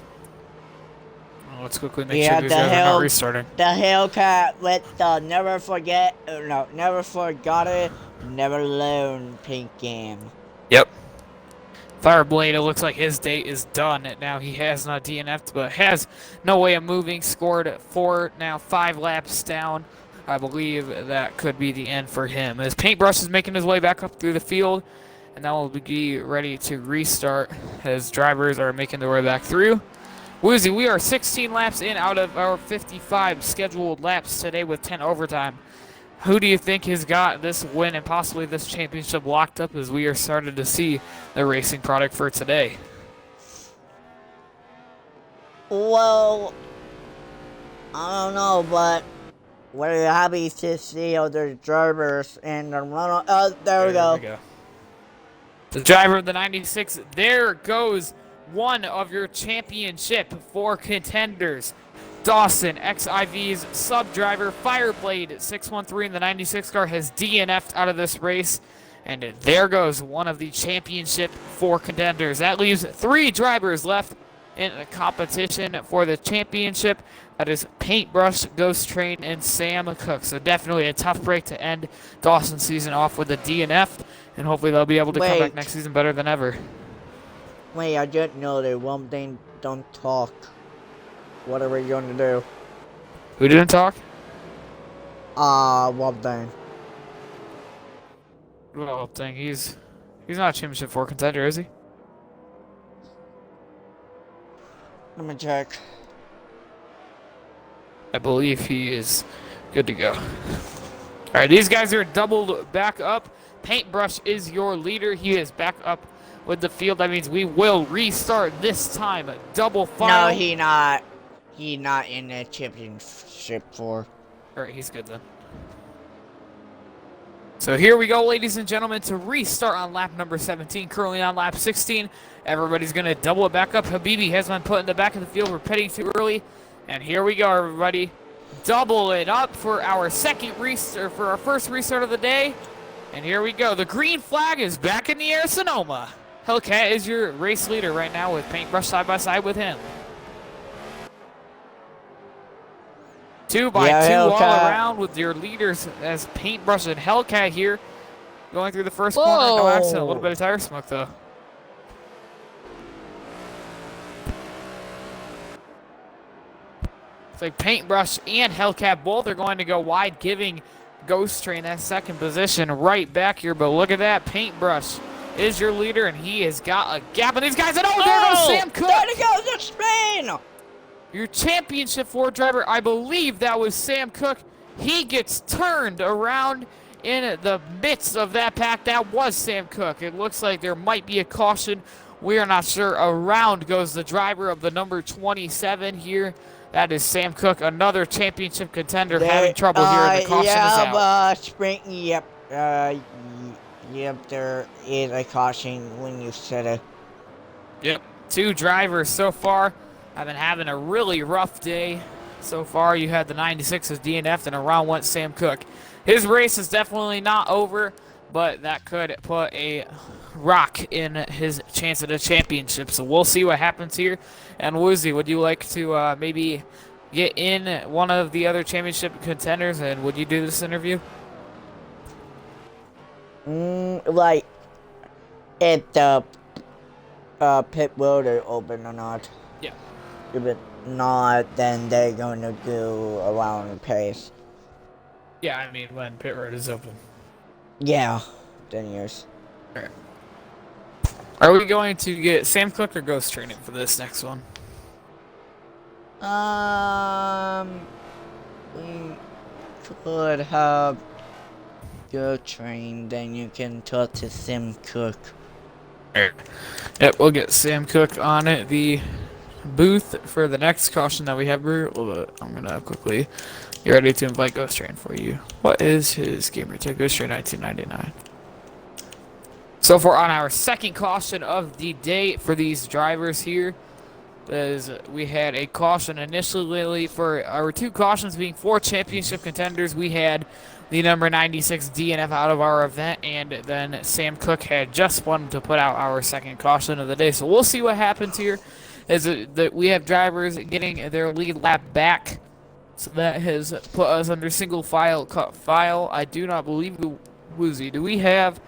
Let's quickly make sure these guys are not restarting. The Hellcat with the never forgot it, never learn paint game. Yep. Fireblade, it looks like his day is done. Now he has not DNF'd, but has no way of moving. Scored 4, now 5 laps down. I believe that could be the end for him. As Paintbrush is making his way back up through the field, and now we'll be ready to restart as drivers are making their way back through. Woozy, we are 16 laps in out of our 55 scheduled laps today with 10 overtime. Who do you think has got this win and possibly this championship locked up, as we are starting to see the racing product for today? Well, I don't know, but we're happy to see other drivers and the run. Oh, there we go. The driver of the 96, there goes one of your championship 4 contenders. Dawson, XIV's sub-driver, Fireblade 613 in the 96 car has DNF'd out of this race. And there goes one of the championship 4 contenders. That leaves 3 drivers left in the competition for the championship. That is Paintbrush, Ghost Train, and Sam Cook. So definitely a tough break to end Dawson's season off with a DNF. And hopefully they'll be able to come back next season better than ever. Wait, I didn't know that one thing don't talk. What are we going to do? Who didn't talk? One thing. Well, dang, he's not a championship 4 contender, is he? Let me check. I believe he is good to go. All right, these guys are doubled back up. Paintbrush is your leader. He is back up with the field. That means we will restart this time. Double file. No, he not. He not in the championship 4. All right, he's good then. So here we go, ladies and gentlemen, to restart on lap number 17. Currently on lap 16. Everybody's going to double it back up. Habibi has been put in the back of the field. We're pitting too early. And here we go, everybody. Double it up for our for our first restart of the day. And here we go. The green flag is back in the air, Sonoma. Hellcat is your race leader right now with Paintbrush side by side with him. 2 by 2 all around with your leaders as Paintbrush and Hellcat here. Going through the first corner, no accident. A little bit of tire smoke though. It's like Paintbrush and Hellcat both are going to go wide, giving Ghost Train that second position right back here. But look at that, Paintbrush is your leader, and he has got a gap on these guys. And there goes Sam Cook. There goes the Spain. Your championship 4 driver, I believe that was Sam Cook. He gets turned around in the midst of that pack. That was Sam Cook. It looks like there might be a caution. We are not sure. Around goes the driver of the number 27 here. That is Sam Cook, another championship contender having trouble here. The caution is out. Yep, there is a caution when you said it. Yep, 2 drivers so far. I've been having a really rough day so far. You had the 96 as DNF, and around went Sam Cook. His race is definitely not over, but that could put a rock in his chance at a championship. So we'll see what happens here. And Woozy, would you like to maybe get in one of the other championship contenders, and would you do this interview? Like, if the pit road are open or not. Yeah. If it's not, then they're going to do a round pace. Yeah, I mean when pit road is open. Yeah, 10 years. Alright. Are we going to get Sam Cook or Ghost Training for this next one? We could have Go Train, then you can talk to Sam Cook. Yep, we'll get Sam Cook on it. The booth for the next caution that we have. I'm gonna quickly get ready to invite Ghost Train for you. What is his gamer tag? Ghost Train 1999. So far on our second caution of the day for these drivers here, is we had a caution initially for our 2 cautions being 4 championship contenders. We had the number 96 DNF out of our event, and then Sam Cook had just one to put out our second caution of the day. So we'll see what happens here. Is it that we have drivers getting their lead lap back, so that has put us under single file cut file. I do not believe Woozy. Do we have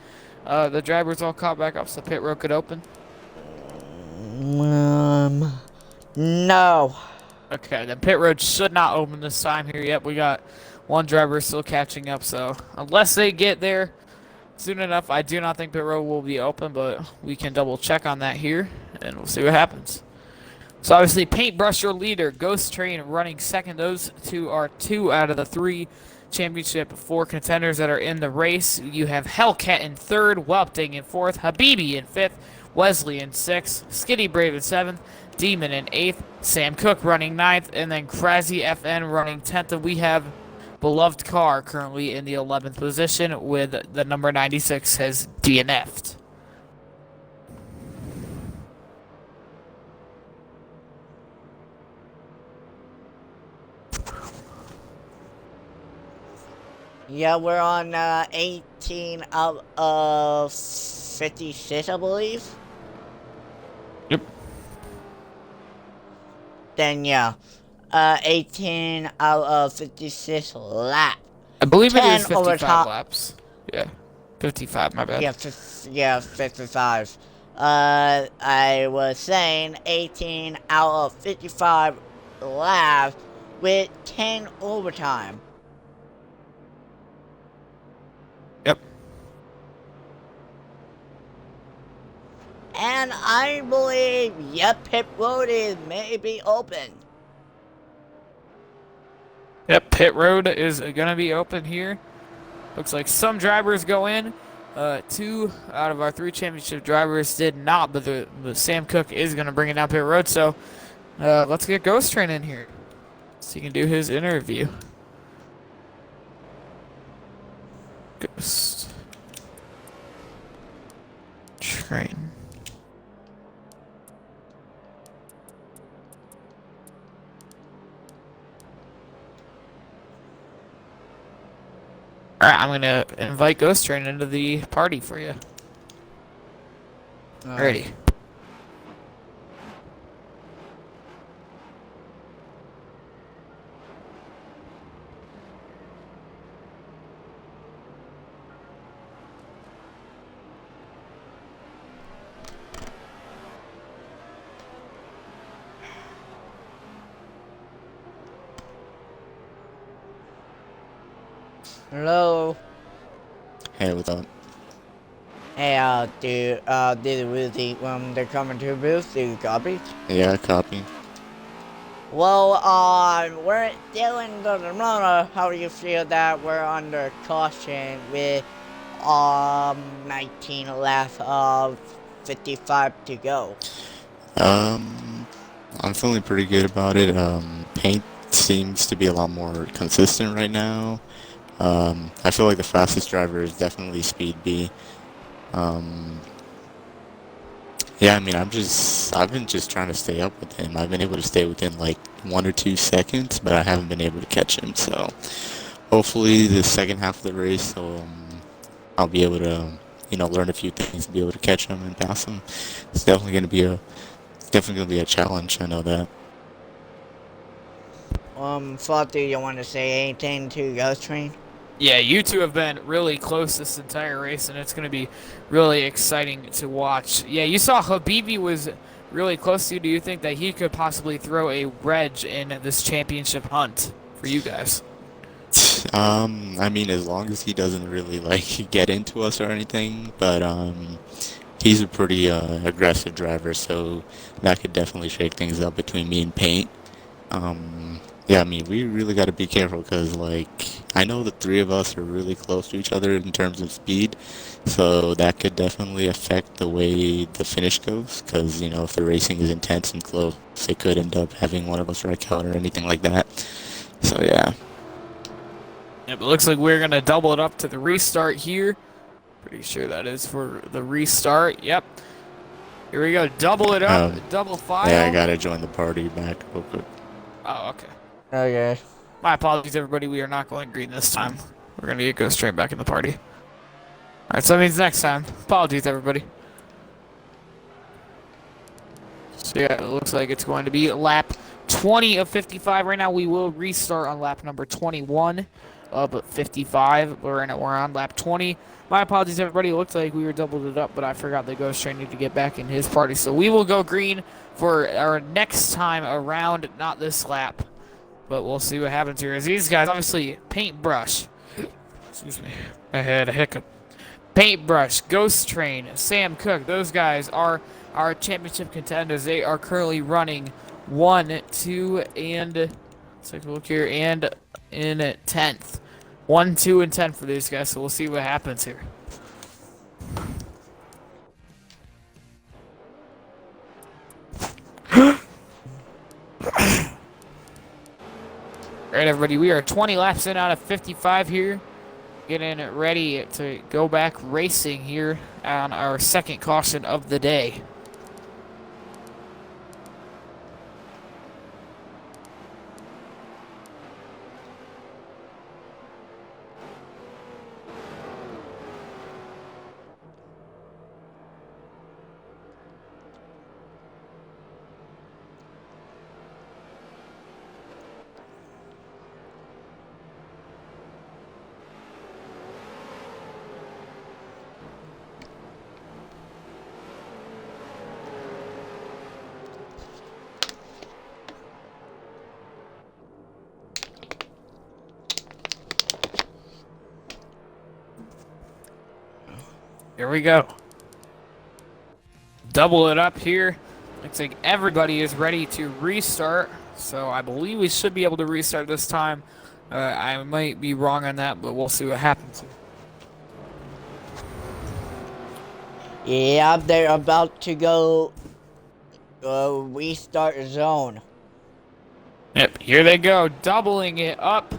the drivers all caught back up so the pit road could open? No. Okay, the pit road should not open this time here yet. We got 1 driver still catching up, so unless they get there soon enough, I do not think pit road will be open, but we can double check on that here, and we'll see what happens. So obviously, Paintbrush, your leader, Ghost Train running second. Those 2 are 2 out of the 3 championship 4 contenders that are in the race. You have Hellcat in 3rd, Welpting in 4th, Habibi in 5th, Wesley in 6th, Skitty Brave in 7th, Demon in 8th, Sam Cook running 9th, and then Crazy FN running 10th. And we have Beloved Car currently in the 11th position with the number 96 has DNF'd. Yeah, we're on 18 out of 56, I believe. Yep. Then yeah, 18 out of 56 lap. I believe it 10 is over 55 top. laps. Yeah, 55, my bad. Yeah, 55. I was saying 18 out of 55 laps with 10 overtime. Yep. And I believe, yep, pit road is maybe open. Yep, pit road is going to be open here. Looks like some drivers go in. 2 out of our 3 championship drivers did not, but the Sam Cook is going to bring it down pit road. So let's get Ghost Train in here so he can do his interview. Ghost. screen. Alright, I'm gonna invite Ghost Train into the party for you. Ready. Hello. Hey, what's up? Hey, this is Woozy from the commentary booth. Do you copy? Yeah, copy. Well, we're still in the Sonoma. How do you feel that we're under caution with 19 laps of 55 to go? I'm feeling pretty good about it. Paint seems to be a lot more consistent right now. I feel like the fastest driver is definitely Speed B. Yeah, I mean, I've been just trying to stay up with him. I've been able to stay within like 1 or 2 seconds, but I haven't been able to catch him. So hopefully the second half of the race, I'll be able to, learn a few things, be able to catch him and pass him. It's definitely gonna be a challenge. I know that. Thought, do you want to say anything to Ghost Train? Yeah, you two have been really close this entire race, and it's going to be really exciting to watch. Yeah, you saw Habibi was really close to you. Do you think that he could possibly throw a wedge in this championship hunt for you guys? I mean, as long as he doesn't really like get into us or anything, but he's a pretty aggressive driver, so that could definitely shake things up between me and Paint. Yeah, I mean, we really got to be careful because, like, I know the three of us are really close to each other in terms of speed, so that could definitely affect the way the finish goes because, if the racing is intense and close, it could end up having one of us wreck out or anything like that. So, yeah. Yep, it looks like we're going to double it up to the restart here. Pretty sure that is for the restart. Yep. Here we go. Double it up. Double file. Yeah, I got to join the party back real quick. Oh, okay. Okay. My apologies, everybody. We are not going green this time. We're going to go straight back in the party. Alright, so that means next time. Apologies, everybody. So yeah, it looks like it's going to be lap 20 of 55 right now. We will restart on lap number 21 of 55. We're on lap 20. My apologies, everybody. It looks like we were doubled it up, but I forgot that Ghost Train needed to get back in his party. So we will go green for our next time around, not this lap. But we'll see what happens here. As these guys, obviously, Paintbrush. Excuse me. I had a hiccup. Paintbrush, Ghost Train, Sam Cook. Those guys are our championship contenders. They are currently running 1, 2, and let's take a look here, and in 10th. 1, 2, and 10 for these guys. So we'll see what happens here. Alright, everybody, we are 20 laps in out of 55 here. Getting ready to go back racing here on our second caution of the day. Here we go. Double it up here. Looks like everybody is ready to restart. So I believe we should be able to restart this time. I might be wrong on that, but we'll see what happens. Yeah, they're about to go restart zone. Yep, here they go, doubling it up.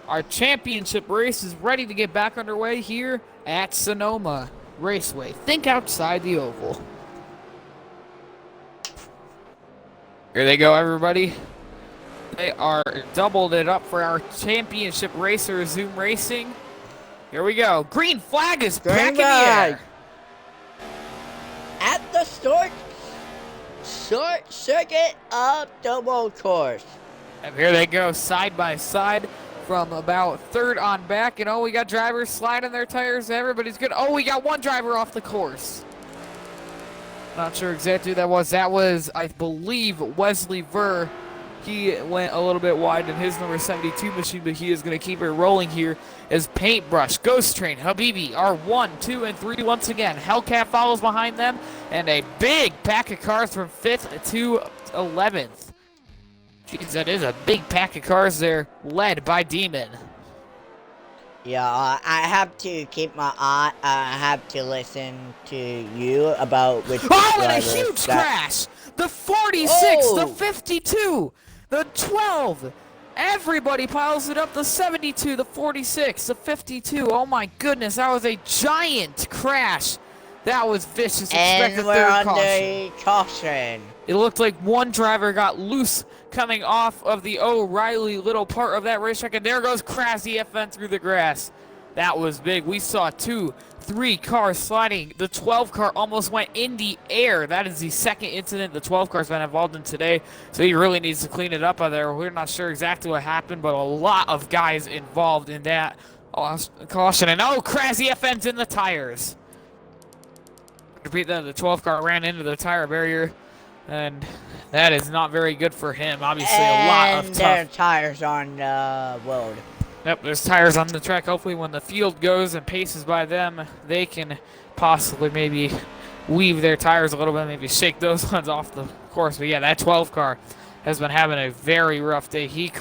Our championship race is ready to get back underway here at Sonoma. Raceway. Think outside the oval. Here they go, everybody. They are doubled it up for our championship racer, Zoom Racing. Here we go. Green flag is back in the air. At the short circuit of double course. And here they go, side by side from about third on back. And oh, we got drivers sliding their tires. Everybody's good. Oh, we got one driver off the course. Not sure exactly who that was. That was, I believe, Wesley Ver. He went a little bit wide in his number 72 machine, but he is going to keep it rolling here as Paintbrush, Ghost Train, Habibi are 1, 2, and 3 once again. Hellcat follows behind them, and a big pack of cars from 5th to 11th. Jeez, that is a big pack of cars there, led by Demon. Yeah, I have to keep my eye. I have to listen to you about which. Oh, and a huge crash! The 46, the 52, the 12. Everybody piles it up. The 72, the 46, the 52. Oh my goodness, that was a giant crash. That was vicious. And Expect a we're third under caution. It looked like one driver got loose coming off of the O'Reilly little part of that racetrack, and there goes Krasny FN through the grass. That was big. We saw 2, 3 cars sliding. The 12 car almost went in the air. That is the second incident the 12 car's been involved in today, so he really needs to clean it up out there. We're not sure exactly what happened, but a lot of guys involved in that caution. And oh, Krasny FN's in the tires. Repeat that, the 12 car ran into the tire barrier, and that is not very good for him. Obviously, a lot of And tough. their tires on the road. Yep, there's tires on the track. Hopefully when the field goes and paces by them, they can possibly maybe weave their tires a little bit, maybe shake those ones off the course. But yeah, that 12 car has been having a very rough day. He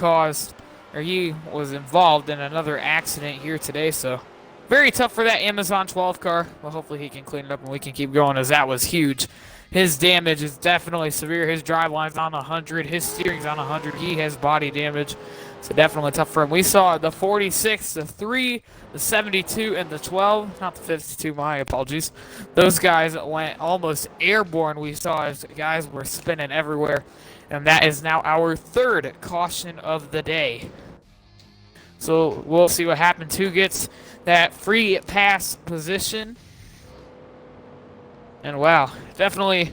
was involved in another accident here today, so very tough for that Amazon 12 car. Well, hopefully he can clean it up and we can keep going, as that was huge. His damage is definitely severe. His drive line's on 100. His steering's on 100. He has body damage. So definitely tough for him. We saw the 46, the 3, the 72, and the 12. Not the 52, my apologies. Those guys went almost airborne. We saw as guys were spinning everywhere. And that is now our third caution of the day. So we'll see what happens. Who gets that free pass position? And wow, definitely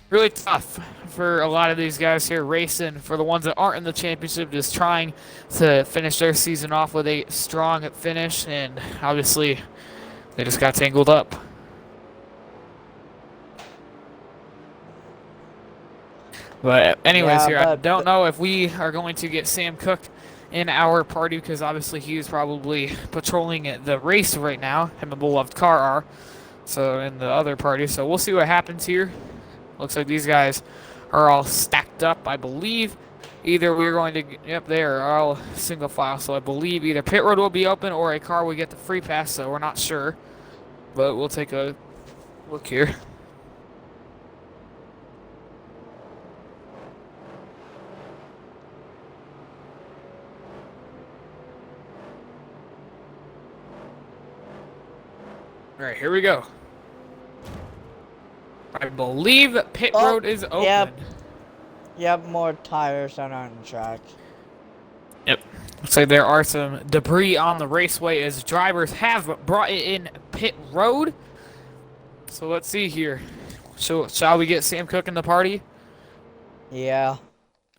really tough for a lot of these guys here racing. For the ones that aren't in the championship, just trying to finish their season off with a strong finish, and obviously they just got tangled up. But anyways, I don't know if we are going to get Sam Cook in our party, because obviously he is probably patrolling the race right now. Him and Beloved Car are. So in the other party, so we'll see what happens here. Looks like these guys are all stacked up, I believe. Either we're going to, yep, they are all single file, so I believe either pit road will be open or a car will get the free pass, so we're not sure. But we'll take a look here. All right, here we go. I believe pit road is open. Yep, more tires are on the track. Yep. Looks like there are some debris on the raceway as drivers have brought it in pit road. So let's see here. So shall we get Sam Cook in the party? Yeah.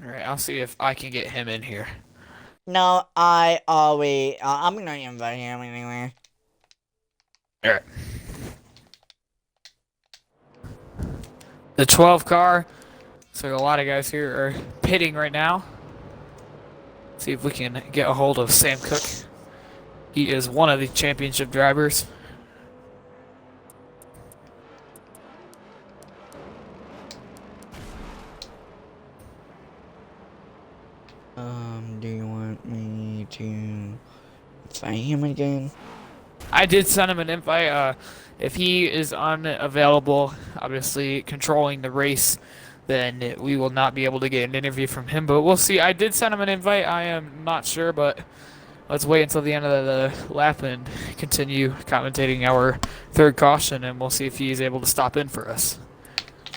All right, I'll see if I can get him in here. No, I'm gonna invite him anyway. All right. The 12 car. So a lot of guys here are pitting right now. See if we can get a hold of Sam Cook. He is one of the championship drivers. Do you want me to find him again? I did send him an invite. If he is unavailable, obviously controlling the race, then we will not be able to get an interview from him. But we'll see. I did send him an invite. I am not sure, but let's wait until the end of the lap and continue commentating our third caution, and we'll see if he is able to stop in for us.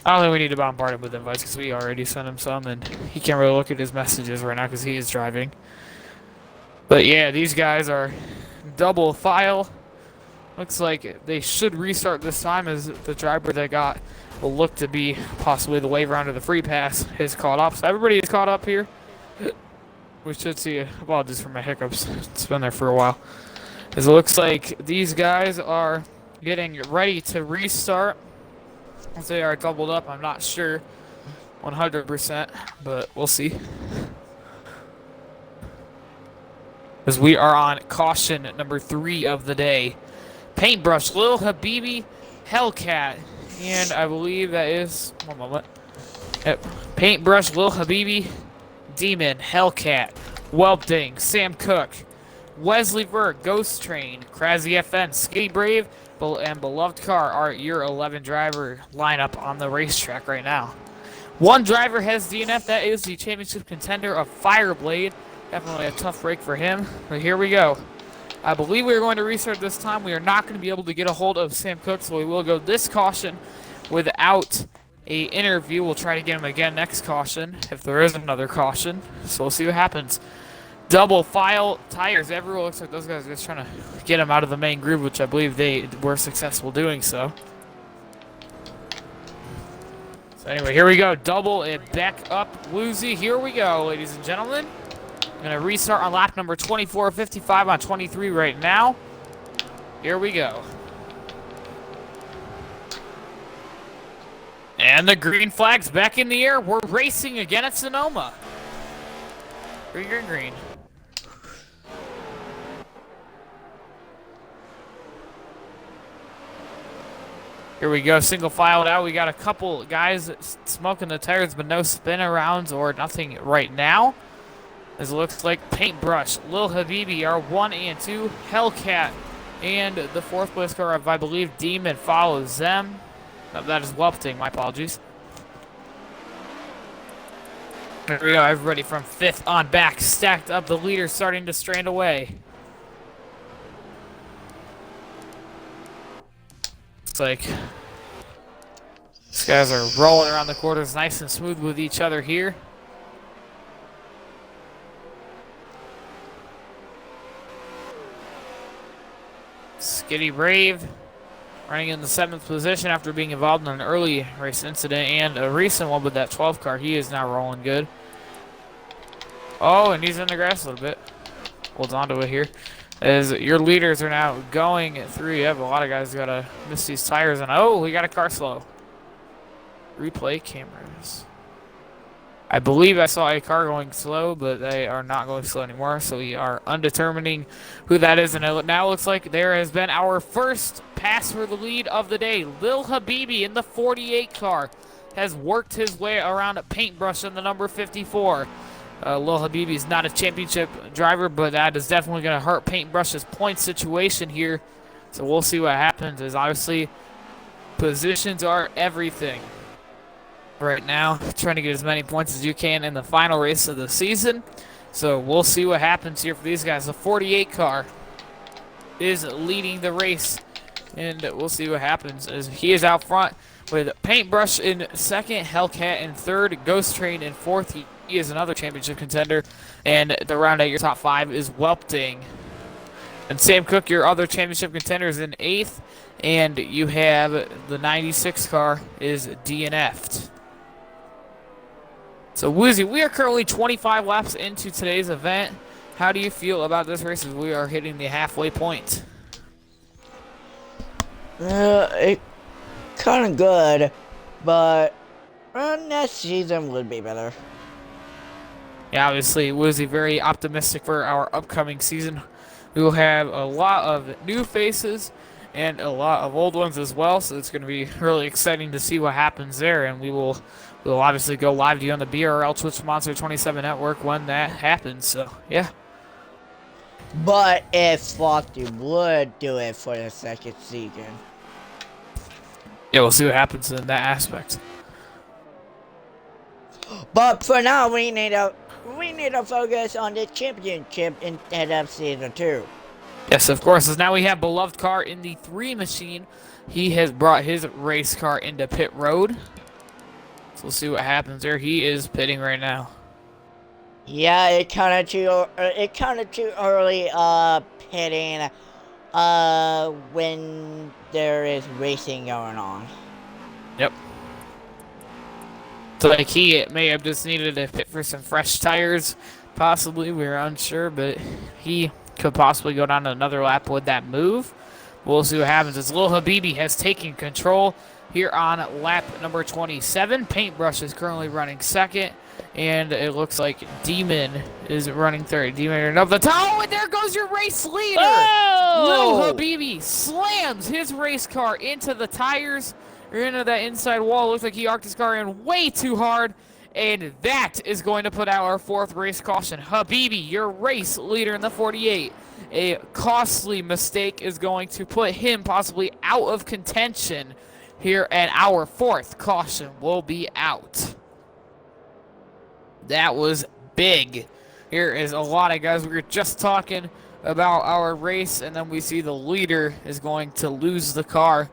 I don't think we need to bombard him with invites because we already sent him some, and he can't really look at his messages right now because he is driving. But yeah, these guys are double file. Looks like they should restart this time, as the driver that got will look to be possibly the wave around to the free pass is caught up. So everybody is caught up here. We should see, apologies for my hiccups, it's been there for a while. As it looks like these guys are getting ready to restart. If they are doubled up, I'm not sure 100%, but we'll see. As we are on caution number 3 of the day. Paintbrush, Lil Habibi, Hellcat, and I believe that is, one moment. Yep. Paintbrush, Lil Habibi, Demon, Hellcat, Whelpding, Sam Cook, Wesley Berg, Ghost Train, Krasy FN, Skitty Brave, and Beloved Car are your 11 driver lineup on the racetrack right now. One driver has DNF, that is the championship contender of Fireblade. Definitely a tough break for him, but here we go. I believe we are going to restart this time. We are not going to be able to get a hold of Sam Cook, so we will go this caution without a interview. We'll try to get him again next caution, if there is another caution. So we'll see what happens. Double file tires everywhere. Looks like those guys are just trying to get him out of the main groove, which I believe they were successful doing so. So anyway, here we go. Double it back up. Woozy, here we go, ladies and gentlemen. I'm going to restart on lap number 24:55 on 23 right now. Here we go. And the green flag's back in the air. We're racing again at Sonoma. Green, green, green. Here we go, single filed out. We got a couple guys smoking the tires, but no spin arounds or nothing right now. As it looks like Paintbrush, Lil Habibi are 1 and 2, Hellcat, and the 4th place car of, I believe, Demon follows them. No, that is Whelpding, my apologies. There we go, everybody from 5th on back, stacked up, the leader starting to strand away. Looks like these guys are rolling around the quarters nice and smooth with each other here. Skitty Brave running in the 7th position after being involved in an early race incident and a recent one with that 12 car. He is now rolling good. Oh, and he's in the grass a little bit. Holds on to it here. As your leaders are now going through. You have a lot of guys got to miss these tires. And oh, we got a car slow. Replay cameras. I believe I saw a car going slow, but they are not going slow anymore. So we are undetermining who that is. And it now looks like there has been our first pass for the lead of the day. Lil Habibi in the 48 car has worked his way around a Paintbrush in the number 54. Lil Habibi is not a championship driver, but that is definitely going to hurt Paintbrush's point situation here. So we'll see what happens. As obviously, positions are everything right now. Trying to get as many points as you can in the final race of the season. So we'll see what happens here for these guys. The 48 car is leading the race, and we'll see what happens as he is out front with Paintbrush in 2nd, Hellcat in 3rd, Ghost Train in 4th. He is another championship contender, and to round out your top 5 is Whelpding. And Sam Cook, your other championship contender, is in 8th, and you have the 96 car is DNF'd. So Woozy, we are currently 25 laps into today's event. How do you feel about this race as we are hitting the halfway point? It kind of good, but next season would be better. Yeah, obviously, Woozy very optimistic for our upcoming season. We will have a lot of new faces and a lot of old ones as well, so it's going to be really exciting to see what happens there, and we'll obviously go live to you on the BRL Twitch Monster 27 network when that happens, so yeah. But if Frosty would do it for the 2nd season. Yeah, we'll see what happens in that aspect. But for now, we need to we need to focus on the championship instead of season 2. Yes, of course. As now we have beloved car in the 3 machine. He has brought his race car into pit road. So we'll see what happens there. He is pitting right now. Yeah, it kind of too early pitting when there is racing going on. Yep. So like he may have just needed to pit for some fresh tires, possibly. We're unsure, but he could possibly go down to another lap with that move. We'll see what happens as Lil Habibi has taken control here on lap number 27. Paintbrush is currently running second, and it looks like Demon is running third. Demon up the top. Oh, and there goes your race leader. Oh! Lil Habibi slams his race car into the tires, or into that inside wall. Looks like he arced his car in way too hard, and that is going to put out our 4th race caution. Habibi, your race leader in the 48. A costly mistake is going to put him possibly out of contention here, and our 4th caution will be out. That was big. Here is a lot of guys. We were just talking about our race, and then we see the leader is going to lose the car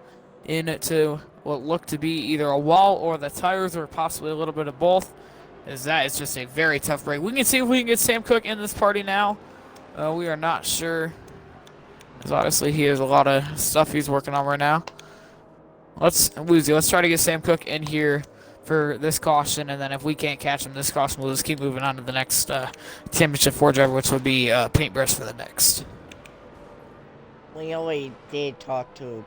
into what looked to be either a wall or the tires, or possibly a little bit of both, as that is just a very tough break. We can see if we can get Sam Cook in this party now. We are not sure, as obviously he has a lot of stuff he's working on right now. Let's try to get Sam Cook in here for this caution, and then if we can't catch him this caution, we'll just keep moving on to the next Championship 4 driver, which would be Paintbrush for the next. We already did talk to,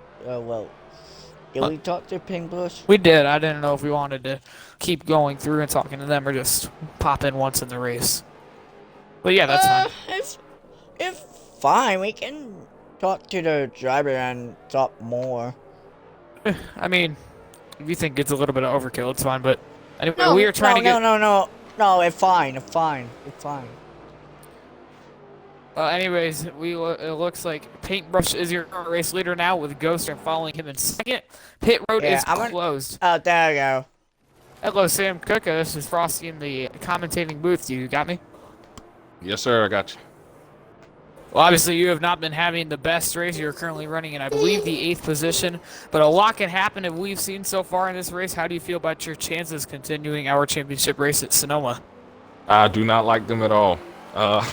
did we talk to Paintbrush? We did. I didn't know if we wanted to keep going through and talking to them, or just pop in once in the race. But yeah, that's fine. It's fine. We can talk to the driver and talk more. I mean, if you think it's a little bit of overkill, it's fine. But anyway, we are trying to get. No, it's fine. Anyways, it looks like Paintbrush is your race leader now, with Ghoster following him in second. Pit road is closed. Oh, there you go. Hello, Sam Cook. This is Frosty in the commentating booth. You got me? Yes, sir. I got you. Well, obviously, you have not been having the best race. You're currently running in, I believe, the 8th position. But a lot can happen if we've seen so far in this race. How do you feel about your chances continuing our championship race at Sonoma? I do not like them at all. I'm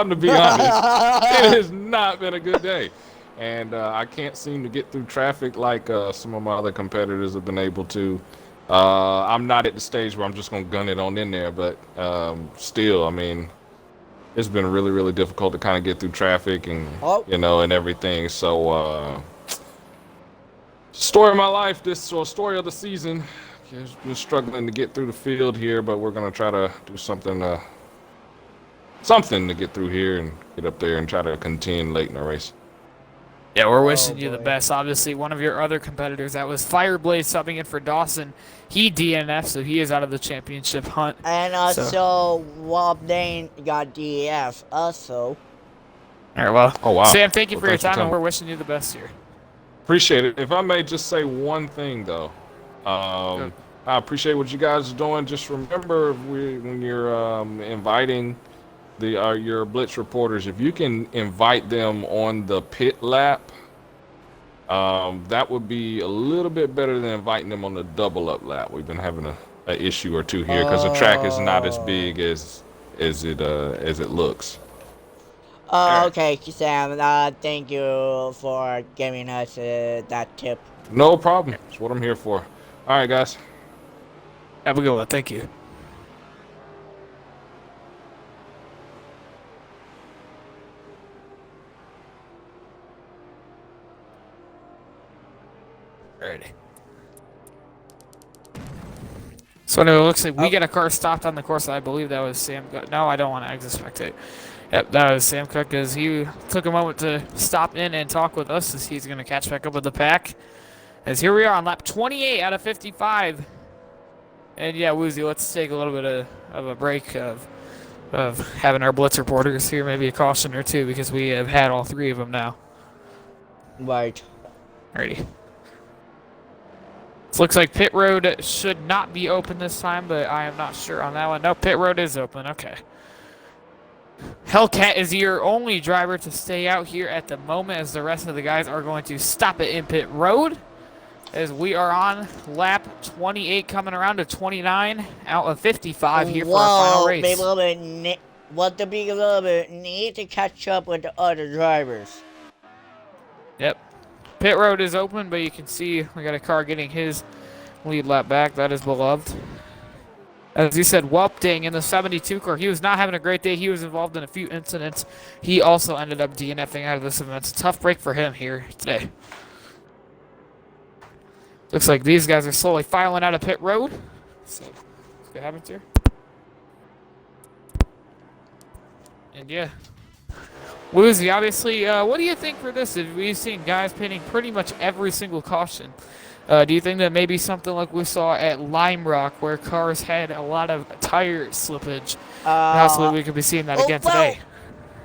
to be honest, it has not been a good day. And I can't seem to get through traffic like some of my other competitors have been able to. I'm not at the stage where I'm just going to gun it on in there. But still, I mean, it's been really, really difficult to kind of get through traffic and, and everything. So, story of my life, story of the season. Just been struggling to get through the field here, but we're going to try to do something to get through here and get up there and try to contend late in the race. Yeah, we're wishing you the best. Obviously, one of your other competitors, that was Fireblade, subbing in for Dawson. He DNF, so he is out of the championship hunt. And also, Rob Dane got DNF also. All right, well, oh, wow. Sam, thank you for your time, and we're wishing you the best here. Appreciate it. If I may just say one thing, though. I appreciate what you guys are doing. Just remember, when you're inviting your Blitz reporters, if you can invite them on the pit lap, that would be a little bit better than inviting them on the double up lap. We've been having an issue or two here because the track is not as big as it looks. Okay, Sam. Thank you for giving us that tip. No problem. That's what I'm here for. All right, guys. Have a good one. Thank you. Alrighty. So anyway, it looks like we get a car stopped on the course. I believe that was Sam Cook. No, I don't want to exit spectate. Yep, that was Sam Cook, as he took a moment to stop in and talk with us, as he's going to catch back up with the pack. As here we are on lap 28 out of 55. And yeah, Woozy, let's take a little bit of a break of having our Blitz reporters here, maybe a caution or two, because we have had all 3 of them now. Right. Alrighty. Looks like pit road should not be open this time, but I am not sure on that one. No, pit road is open. Okay. Hellcat is your only driver to stay out here at the moment, as the rest of the guys are going to stop it in pit road. As we are on lap 28, coming around to 29 out of 55 here for our final race. The big little bit need to catch up with the other drivers. Yep. Pit road is open, but you can see we got a car getting his lead lap back. That is beloved. As you said, Whelpding in the 72 car, he was not having a great day. He was involved in a few incidents. He also ended up DNFing out of this event. It's a tough break for him here today. Looks like these guys are slowly filing out of pit road. So, what happens here? And yeah. Woozy, obviously, what do you think for this? We've seen guys pitting pretty much every single caution. Do you think that maybe something like we saw at Lime Rock, where cars had a lot of tire slippage, possibly we could be seeing that again today?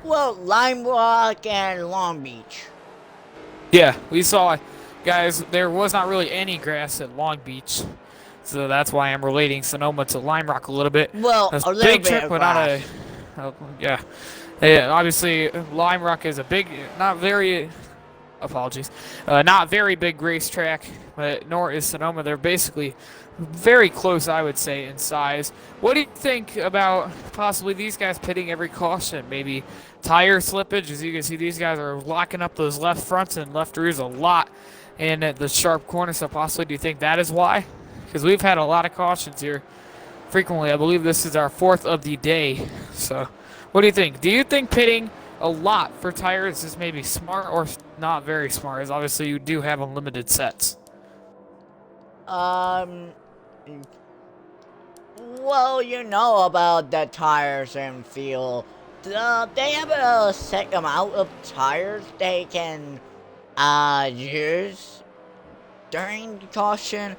Well, Lime Rock and Long Beach. Yeah, we saw, guys, there was not really any grass at Long Beach, so that's why I'm relating Sonoma to Lime Rock a little bit. Well, that's a little big bit trip, of but grass. not a, yeah. Yeah, obviously, Lime Rock is a big, not very big racetrack, but nor is Sonoma. They're basically very close, I would say, in size. What do you think about possibly these guys pitting every caution? Maybe tire slippage, as you can see, these guys are locking up those left fronts and left rears a lot in the sharp corners, so possibly do you think that is why? Because we've had a lot of cautions here frequently. I believe this is our 4th of the day, so... What do you think? Do you think pitting a lot for tires is maybe smart or not very smart? As obviously you do have unlimited sets. Well, you know about the tires and fuel. They have a set amount of tires they can use during the caution,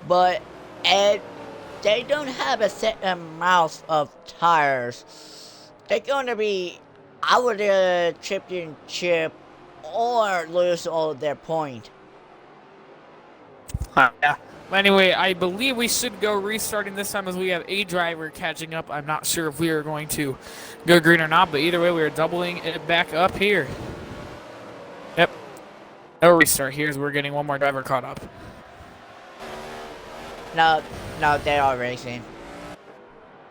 but they don't have a set amount of tires. They're going to be out of the championship or lose all their point. Yeah. Anyway, I believe we should go restarting this time as we have a driver catching up. I'm not sure if we are going to go green or not, but either way, we are doubling it back up here. Yep. No restart here as we're getting one more driver caught up. No, they are racing.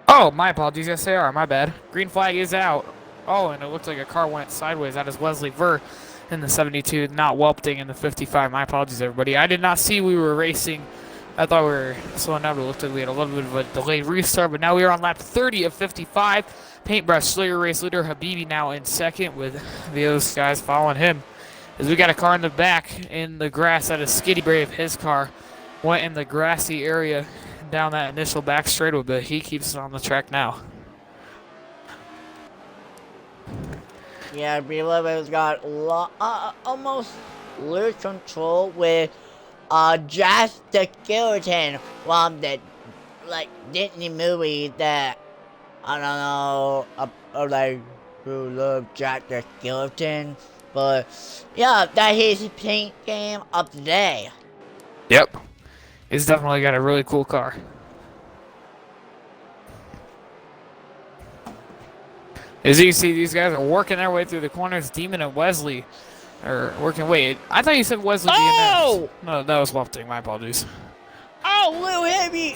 Oh, my apologies. Yes, they are. My bad. Green flag is out. Oh, and it looks like a car went sideways. That is Wesley Ver in the 72, not Whelpding in the 55. My apologies, everybody. I did not see we were racing. I thought we were slowing down, but it looked like we had a little bit of a delayed restart. But now we are on lap 30 of 55. Paintbrush Slayer race leader Habibi now in second with those guys following him. As we got a car in the back in the grass. That is Skitty Brave. His car went in the grassy area down that initial back straightaway, but he keeps it on the track now. Yeah, Beloved's got almost lose control with just the skeleton from the Disney movie that I don't know like who loved Jack the Skeleton, but yeah, that is his paint game of the day. Yep. He's definitely got a really cool car. As you can see, these guys are working their way through the corners. Demon and Wesley are working. Wait, I thought you said Wesley. Oh! No, that was Whelpding. My apologies. Oh, Lou Heavy!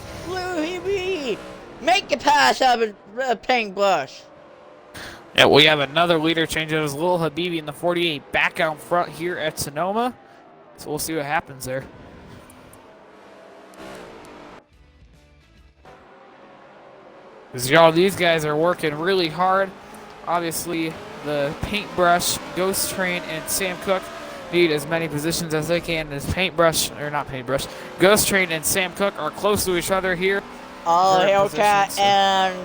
Make the pass out of a paintbrush. Yeah, we have another leader change. It was Lil Habibi in the 48 back out front here at Sonoma. So we'll see what happens there. Because y'all, these guys are working really hard. Obviously, the Paintbrush, Ghost Train, and Sam Cook need as many positions as they can. As Ghost Train and Sam Cook are close to each other here. Oh, Hellcat and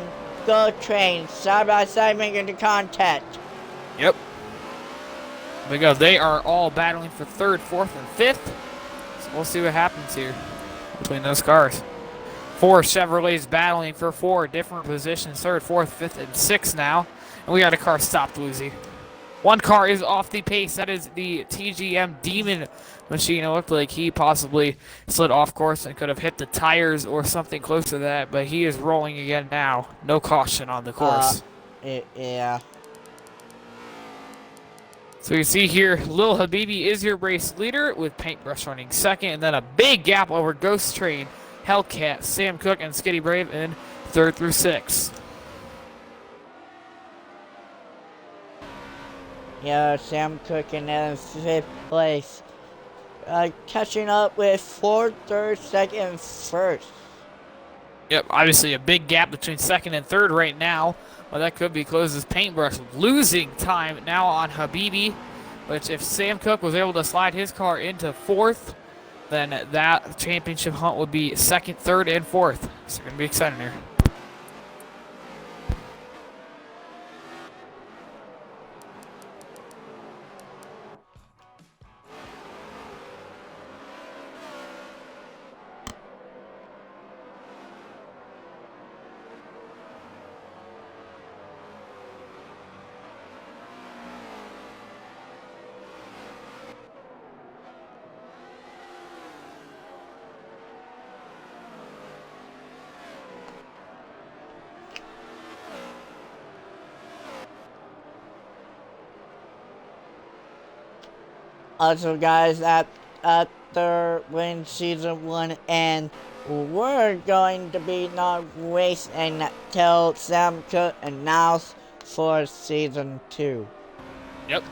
Ghost Train side by side making the contact. Yep. Because they are all battling for 3rd, 4th, and 5th. So we'll see what happens here between those cars. 4 Chevrolets battling for 4 different positions, 3rd, 4th, 5th, and 6th now. And we got a car stopped, Woozy. One car is off the pace. That is the TGM Demon machine. It looked like he possibly slid off course and could have hit the tires or something close to that, but he is rolling again now. No caution on the course. Yeah. So you see here, Lil Habibi is your race leader with Paintbrush running second, and then a big gap over Ghost Train, Hellcat, Sam Cook, and Skitty Brave in 3rd through 6th. Yeah, Sam Cook in 5th place. Catching up with 4th, 3rd, 2nd, 1st. Yep, obviously a big gap between 2nd and 3rd right now. Well, that could be closed as Paintbrush losing time now on Habibi. Which if Sam Cook was able to slide his car into 4th, then that championship hunt would be 2nd, 3rd, and 4th. So it's going to be exciting here. Also, guys, after when season 1 ends, we're going to be not racing until Sam Cook announced for season 2. Yep.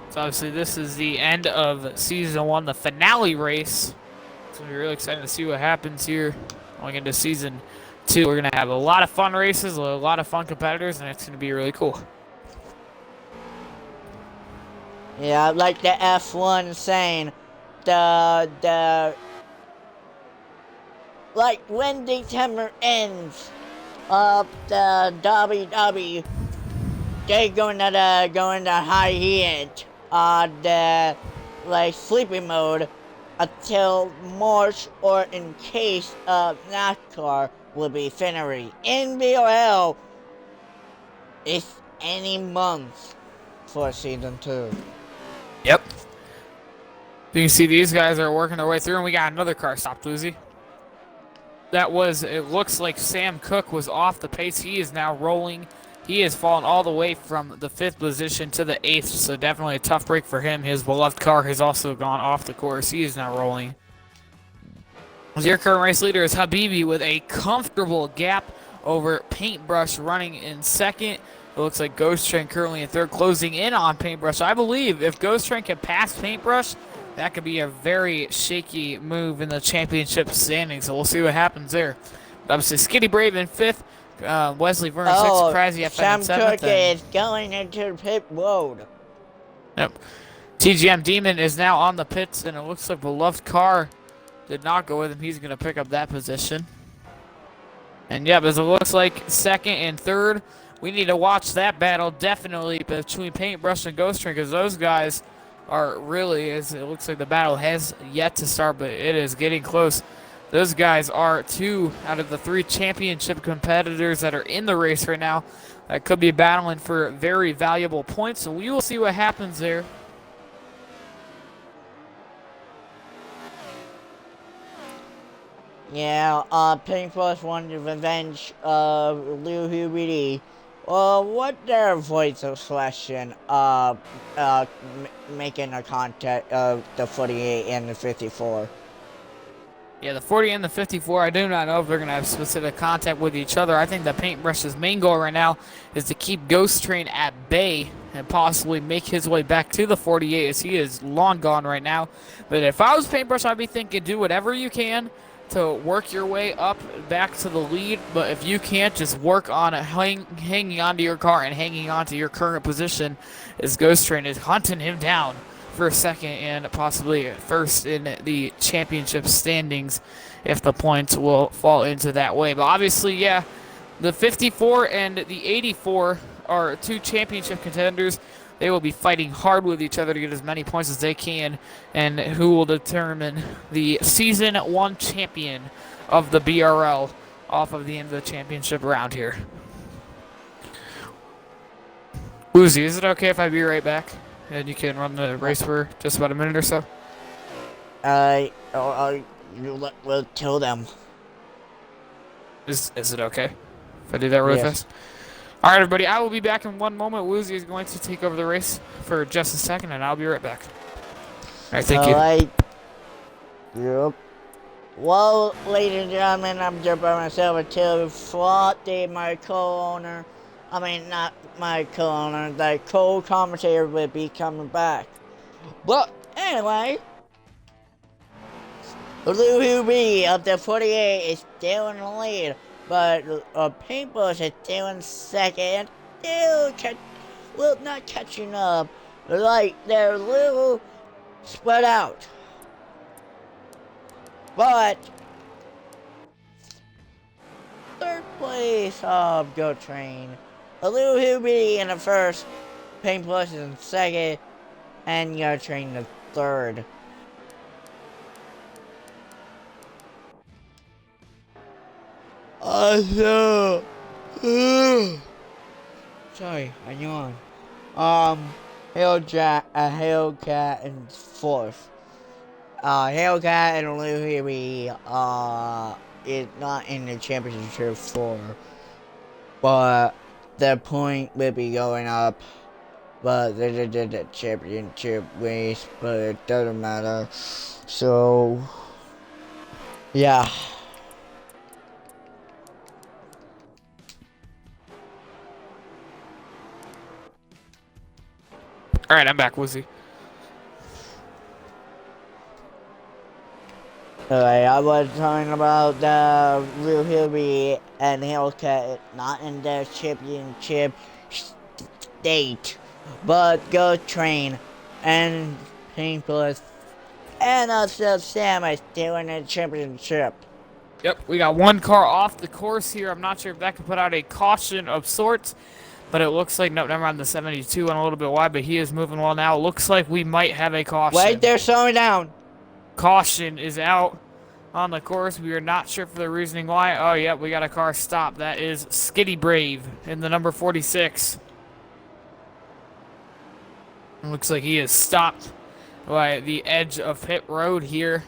So obviously this is the end of season 1, the finale race. It's going to be really exciting to see what happens here going into season 2. We're going to have a lot of fun races, a lot of fun competitors, and it's going to be really cool. Yeah, like the F1 saying, like when December ends, the WW, they going to high heat, the like sleeping mode until March, or in case of NASCAR will be February. In BRL, it's any month for season 2. Yep. You can see these guys are working their way through, and we got another car stopped, Woozy. It looks like Sam Cook was off the pace. He is now rolling. He has fallen all the way from the 5th position to the 8th, so definitely a tough break for him. His beloved car has also gone off the course. He is now rolling. Your current race leader is Habibi with a comfortable gap over Paintbrush running in 2nd. It looks like Ghost Train currently in 3rd, closing in on Paintbrush. I believe if Ghost Train can pass Paintbrush, that could be a very shaky move in the championship standings. So we'll see what happens there. Obviously, Skitty Brave in 5th, Wesley Vernon 6th, Crazy FN in 7th. Sam Cook is going into pit road. Yep. TGM Demon is now on the pits, and it looks like beloved car did not go with him. He's going to pick up that position. And yep, as it looks like 2nd and 3rd. We need to watch that battle definitely between Paintbrush and Ghost Train, because those guys are really, as it looks like the battle has yet to start, but it is getting close. Those guys are 2 out of the 3 championship competitors that are in the race right now that could be battling for very valuable points, so we will see what happens there. Yeah, Paintbrush wanted the revenge of Lil Hubity. What their voice expression making a contact of the 48 and the 54. Yeah, the 40 and the 54, I do not know if they're going to have specific contact with each other. I think that Paintbrush's main goal right now is to keep Ghost Train at bay and possibly make his way back to the 48, as he is long gone right now. But if I was Paintbrush, I'd be thinking do whatever you can to work your way up back to the lead, but if you can't, just work on hanging onto your car and hanging on to your current position, as Ghost Train is hunting him down for 2nd and possibly 1st in the championship standings if the points will fall into that way. But obviously, yeah, the 54 and the 84 are 2 championship contenders. They will be fighting hard with each other to get as many points as they can, and who will determine the Season 1 champion of the BRL off of the end of the championship round here. Woozy, is it okay if I be right back? And you can run the race for just about a minute or so? We'll kill them. Is it okay if I do that really Yes. fast? All right, everybody. I will be back in 1 moment. Woozy is going to take over the race for just a second, and I'll be right back. All right, thank you. Alright. Yep. Well, ladies and gentlemen, I'm here by myself until Friday, my co-owner. I mean, not my co-owner, the co-commentator will be coming back. But, anyway. Lou Hubie of the 48 is still in the lead, but Paintbrush is still in second. Still not catching up. Like, they're a little spread out. But, third place of Go Train. Lou Hubie in the first, Paintbrush is in second, and Go Train in third. Sorry, I yawned. Hellcat in fourth. Hellcat and Lou Hubie is not in the championship for, but the point will be going up. But they did the championship race, but it doesn't matter. So, yeah. All right, I'm back, Woozy. Alright, I was talking about the Lou Hubie and Hellcat not in their championship state, but Go Train and Paintbrush and also Sam is still in the championship. Yep, we got one car off the course here. I'm not sure if that could put out a caution of sorts, but it looks like, nope, never mind, the 72 went a little bit wide, but he is moving well now. It looks like we might have a caution. Wait, they're slowing down. Caution is out on the course. We are not sure for the reasoning why. Oh, yeah, we got a car stop. That is Skitty Brave in the number 46. It looks like he is stopped by the edge of pit road here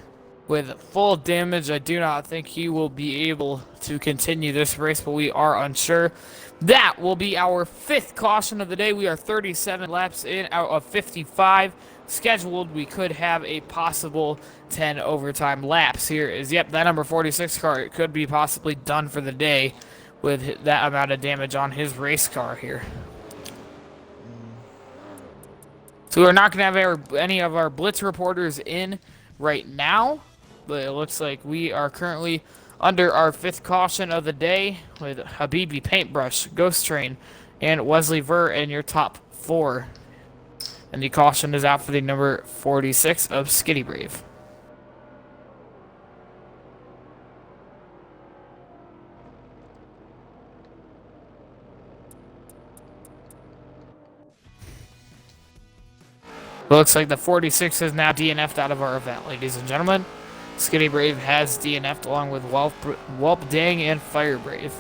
with full damage. I do not think he will be able to continue this race, but we are unsure. That will be our 5th caution of the day. We are 37 laps in out of 55 scheduled. We could have a possible 10 overtime laps. Here is, yep, that number 46 car. It could be possibly done for the day with that amount of damage on his race car here. So we're not going to have any of our blitz reporters in right now, but it looks like we are currently under our 5th caution of the day with Habibi, Paintbrush, Ghost Train, and Wesley Ver in your top 4. And the caution is out for the number 46 of Skitty Brave. It looks like the 46 is now DNF'd out of our event, ladies and gentlemen. Skitty Brave has DNF'd along with Whelp Dang and Fire Brave.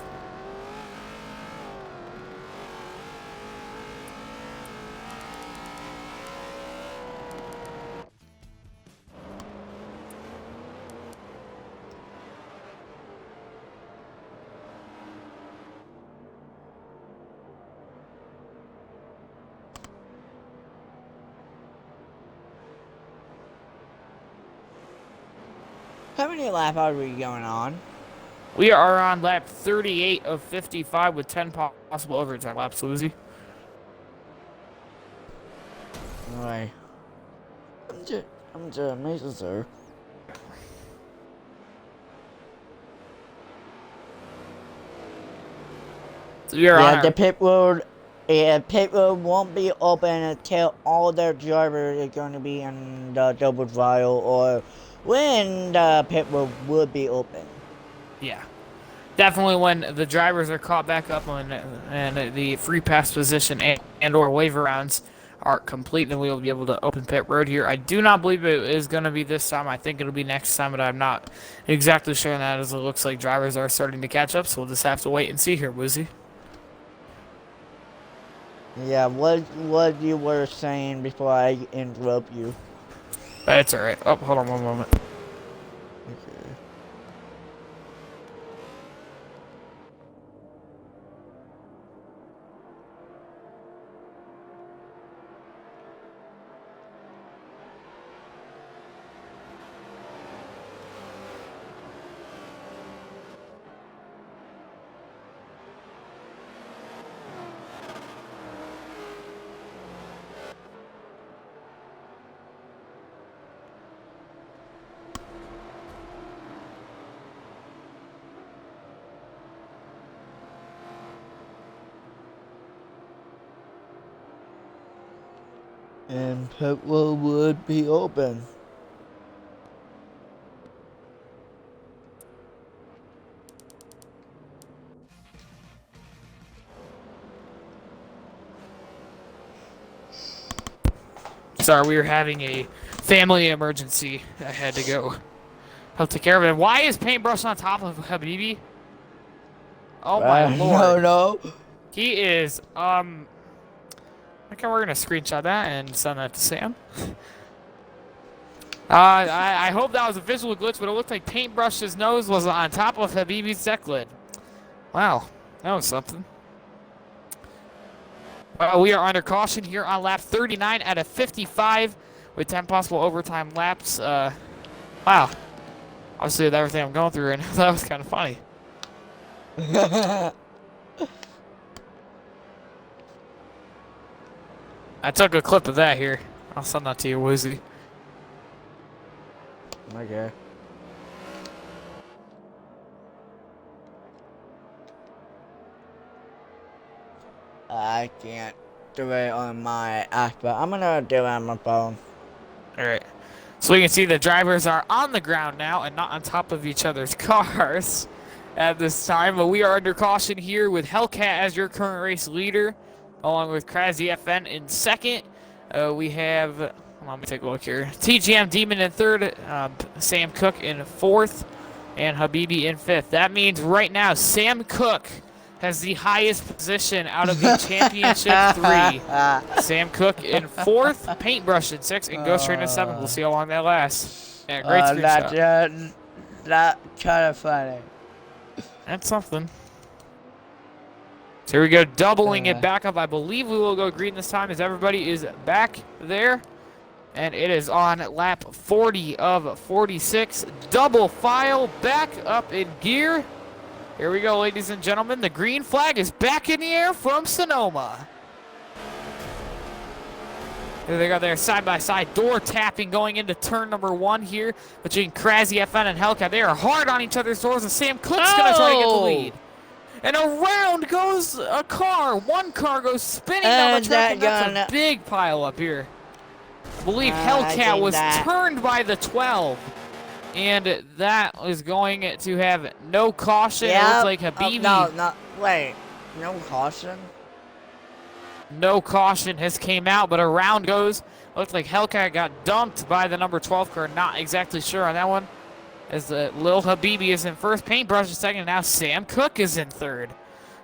How many laps are we going on? We are on lap 38 of 55 with 10 possible overtime laps, Woozy. Alright. I'm just amazed, sir. So we are on The pit road won't be open until all their drivers are going to be in the double trial or when the pit road would be open. Yeah. Definitely when the drivers are caught back up on and the free pass position and or waiver rounds are complete, then we will be able to open pit road here. I do not believe it is going to be this time. I think it'll be next time, but I'm not exactly sure on that, as it looks like drivers are starting to catch up, so we'll just have to wait and see here, Woozy. Yeah, what you were saying before I interrupt you. That's all right. Oh, hold on one moment. Okay. And Pitbull would be open. Sorry, we were having a family emergency. I had to go help take care of it. Why is Paintbrush on top of Habibi? Oh my lord. No. He is, okay, we're gonna screenshot that and send that to Sam. I hope that was a visual glitch, but it looked like Paintbrush's nose was on top of Habibi's deck lid. Wow, that was something. We are under caution here on lap 39 out of 55 with 10 possible overtime laps. Wow. Obviously, with everything I'm going through right now, that was kind of funny. I took a clip of that here. I'll send that to you, Woozy. Okay. I can't do it on my app, but I'm gonna do it on my phone. Alright. So we can see the drivers are on the ground now and not on top of each other's cars at this time. But we are under caution here with Hellcat as your current race leader, along with Krasny FN in second. We have, let me take a look here, TGM Demon in third, Sam Cook in fourth, and Habibi in fifth. That means right now Sam Cook has the highest position out of the championship three. Sam Cook in fourth, Paintbrush in sixth, and Ghost Train in seventh. We'll see how long that lasts. Yeah, great screenshot. That kind of funny. That's something. So here we go, doubling it back up. I believe we will go green this time as everybody is back there. And it is on lap 40 of 46. Double file back up in gear. Here we go, ladies and gentlemen. The green flag is back in the air from Sonoma. Here they go there, side-by-side door tapping going into turn number one here between Krasny FN and Hellcat. They are hard on each other's doors, and Sam Cook's going to try to get the lead. And around goes a car. One car goes spinning down the track, and that's a big pile up here. I believe Hellcat was turned by the 12. And that is going to have no caution. It looks like Habibi. Wait. No caution? No caution has came out, but around goes. Looks like Hellcat got dumped by the number 12 car. Not exactly sure on that one. As Lil Habibi is in first, Paintbrush in second, and now Sam Cook is in third.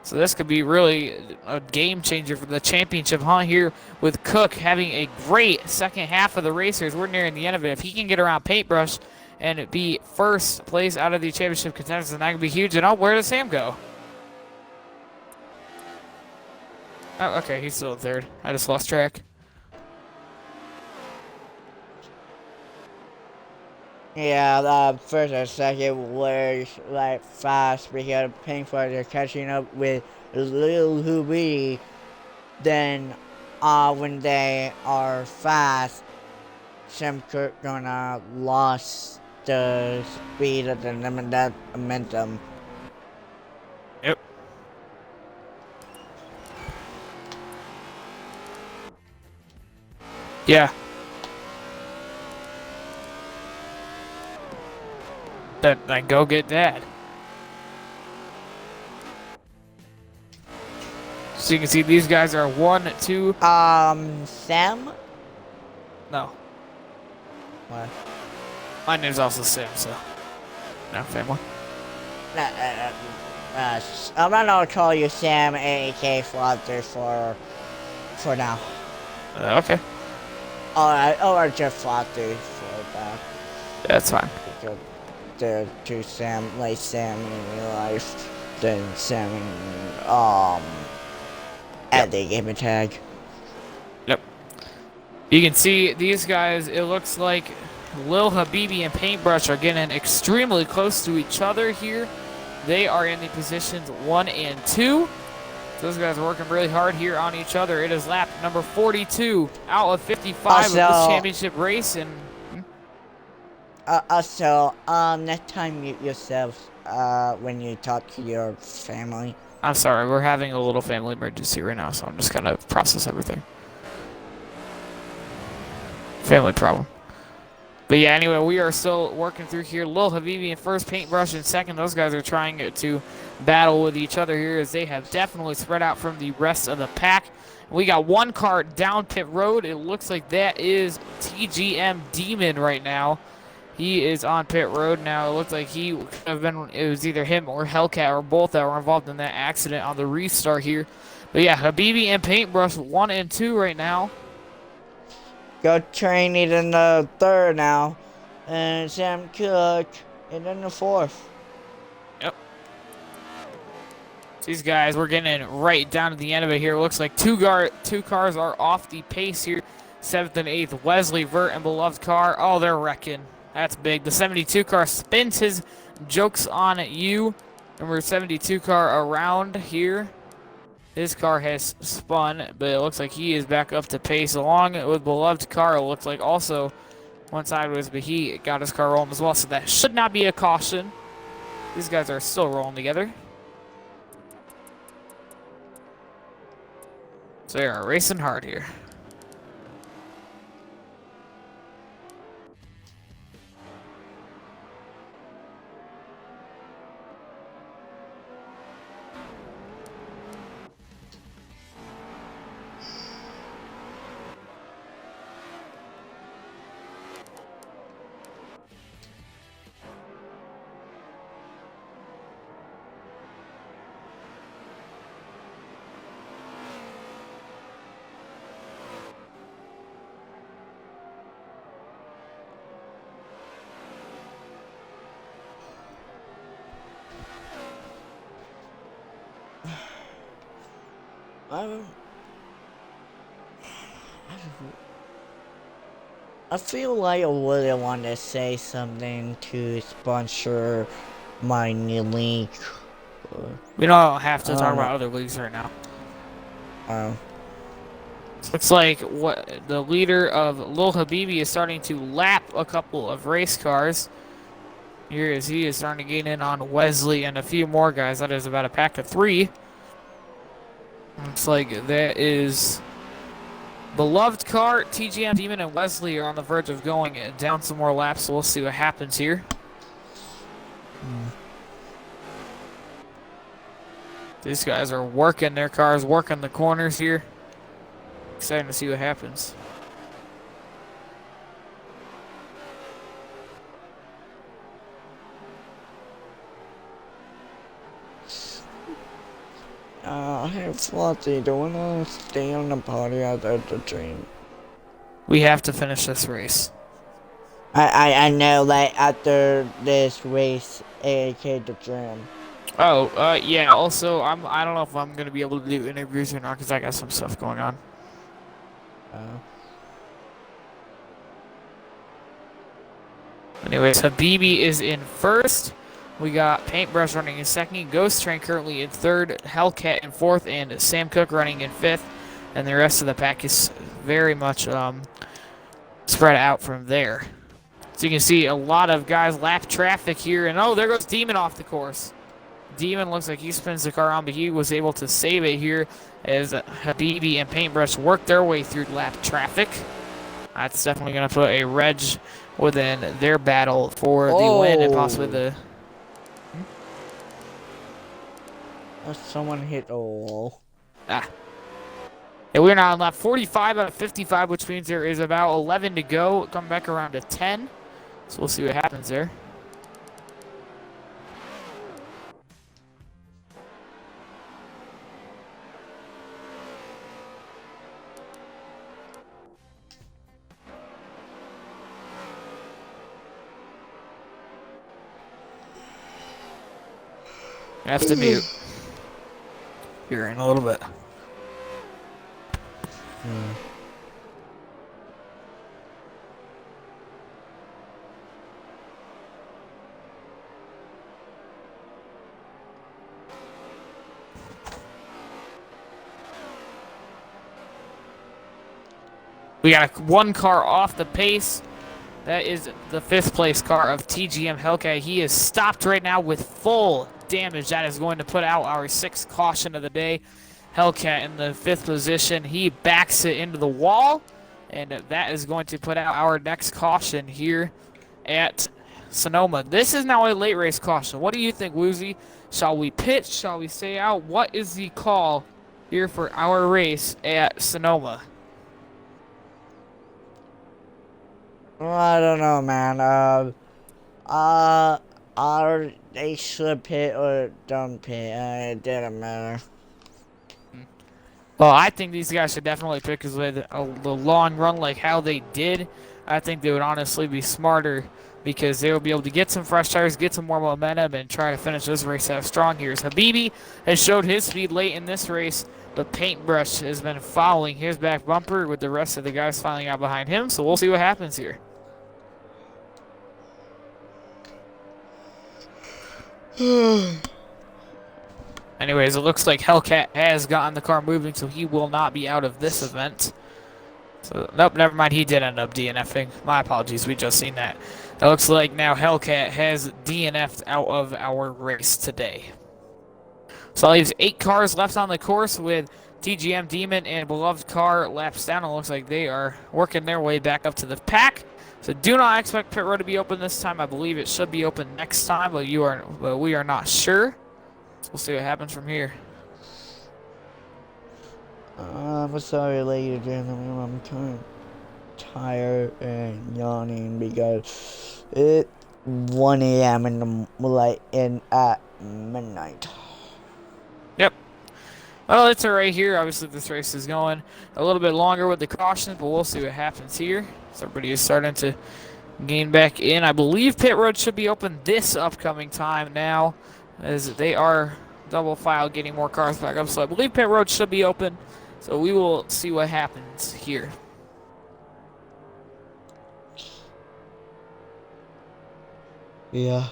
So this could be really a game changer for the championship hunt here with Cook having a great second half of the racers. We're nearing the end of it. If he can get around Paintbrush and be first place out of the championship contenders, then that could be huge. And where does Sam go? Oh, okay, he's still in third. I just lost track. Yeah, first and second were like fast because Paintbrush are catching up with Lil Hubi. Then, when they are fast, Sam Cook gonna lost the speed of the momentum. Yep. Yeah. Then go get Dad. So you can see these guys are 1, 2. Sam? No. What? My name's also Sam, so. No, family. I'm not gonna call you Sam, A.K. Flopter, for for now. Okay, Or just frxsty for that. that's fine. Because the two Sam, like Sam in real life, then Sam at the gamer tag. Yep. You can see these guys, it looks like Lil Habibi and Paintbrush are getting extremely close to each other here. They are in the positions 1 and 2. Those guys are working really hard here on each other. It is lap number 42 out of 55 of this championship race. And Also, next time mute yourself when you talk to your family. I'm sorry, we're having a little family emergency right now, so I'm just gonna process everything. Family problem. But yeah, anyway, we are still working through here. Lil Habibi in first, Paintbrush in second. Those guys are trying to battle with each other here as they have definitely spread out from the rest of the pack. We got one car down pit road. It looks like that is TGM Demon right now. He is on pit road now. It looks like he could have been, it was either him or Hellcat or both that were involved in that accident on the restart here. But yeah, Habibi and Paintbrush 1 and 2 right now. Go Train it in the third now. And Sam Cook in the fourth. Yep. These guys, we're getting right down to the end of it here. It looks like two cars are off the pace here. 7th and 8th, Wesley, Vert, and Beloved car. Oh, they're wrecking. That's big. The 72 car spins his jokes on you. Number 72 car around here. His car has spun, but it looks like he is back up to pace along with Beloved car. It looks like also one sideways, but he got his car rolling as well, so that should not be a caution. These guys are still rolling together. So they are racing hard here. I feel like I really want to say something to sponsor my new league. We don't have to talk about other leagues right now. Looks like what the leader of Lil Habibi is starting to lap a couple of race cars. Here is he is starting to gain in on Wesley and a few more guys. That is about a pack of 3. Looks like that is Beloved car, TGM Demon, and Wesley are on the verge of going down some more laps, so we'll see what happens here. These guys are working their cars, working the corners here. Exciting to see what happens. Hey Flotty, do you wanna stay on the party out at the dream? We have to finish this race. I know, like, after this race, aka the dream. Oh, yeah, also, I don't know if I'm gonna be able to do interviews or not, because I got some stuff going on. Anyways, Habibi is in first. We got Paintbrush running in second, Ghost Train currently in third, Hellcat in fourth, and Sam Cook running in fifth. And the rest of the pack is very much spread out from there. So you can see a lot of guys lap traffic here. And oh, there goes Demon off the course. Demon looks like he spins the car on, but he was able to save it here as Habibi and Paintbrush work their way through lap traffic. That's definitely going to put a reg within their battle for the win and possibly the... Someone hit a wall. Ah. And we're now on lap 45 out of 55, which means there is about 11 to go. Come back around to 10. So we'll see what happens there. Have to mute here in a little bit. We got one car off the pace. That is the 5th place car of TGM Hellcat. He is stopped right now with full damage. That is going to put out our 6th caution of the day. Hellcat in the 5th position. He backs it into the wall, and that is going to put out our next caution here at Sonoma. This is now a late race caution. What do you think, Woozy? Shall we pitch? Shall we stay out? What is the call here for our race at Sonoma? I don't know, man. They should pit or don't pit. It didn't matter. Well, I think these guys should definitely pick, because with the long run like how they did, I think they would honestly be smarter, because they will be able to get some fresh tires, get some more momentum, and try to finish this race out strong here. So Habibi has showed his speed late in this race, but Paintbrush has been following his back bumper with the rest of the guys filing out behind him, so we'll see what happens here. Anyways, it looks like Hellcat has gotten the car moving, so he will not be out of this event. So, nope, never mind. He did end up DNFing. My apologies. We just seen that. It looks like now Hellcat has DNF'd out of our race today. So that leaves 8 cars left on the course, with TGM Demon and Beloved Car laps down. It looks like they are working their way back up to the pack. So do not expect pit road to be open this time. I believe it should be open next time, but we are not sure. So we'll see what happens from here. I'm sorry, ladies and gentlemen. I'm kind of tired and yawning because it's 1 a.m. at midnight. Yep. Well, it's alright here. Obviously, this race is going a little bit longer with the cautions, but we'll see what happens here. So everybody is starting to gain back in. I believe pit road should be open this upcoming time now, as they are double file getting more cars back up. So I believe pit road should be open. So we will see what happens here. Yeah.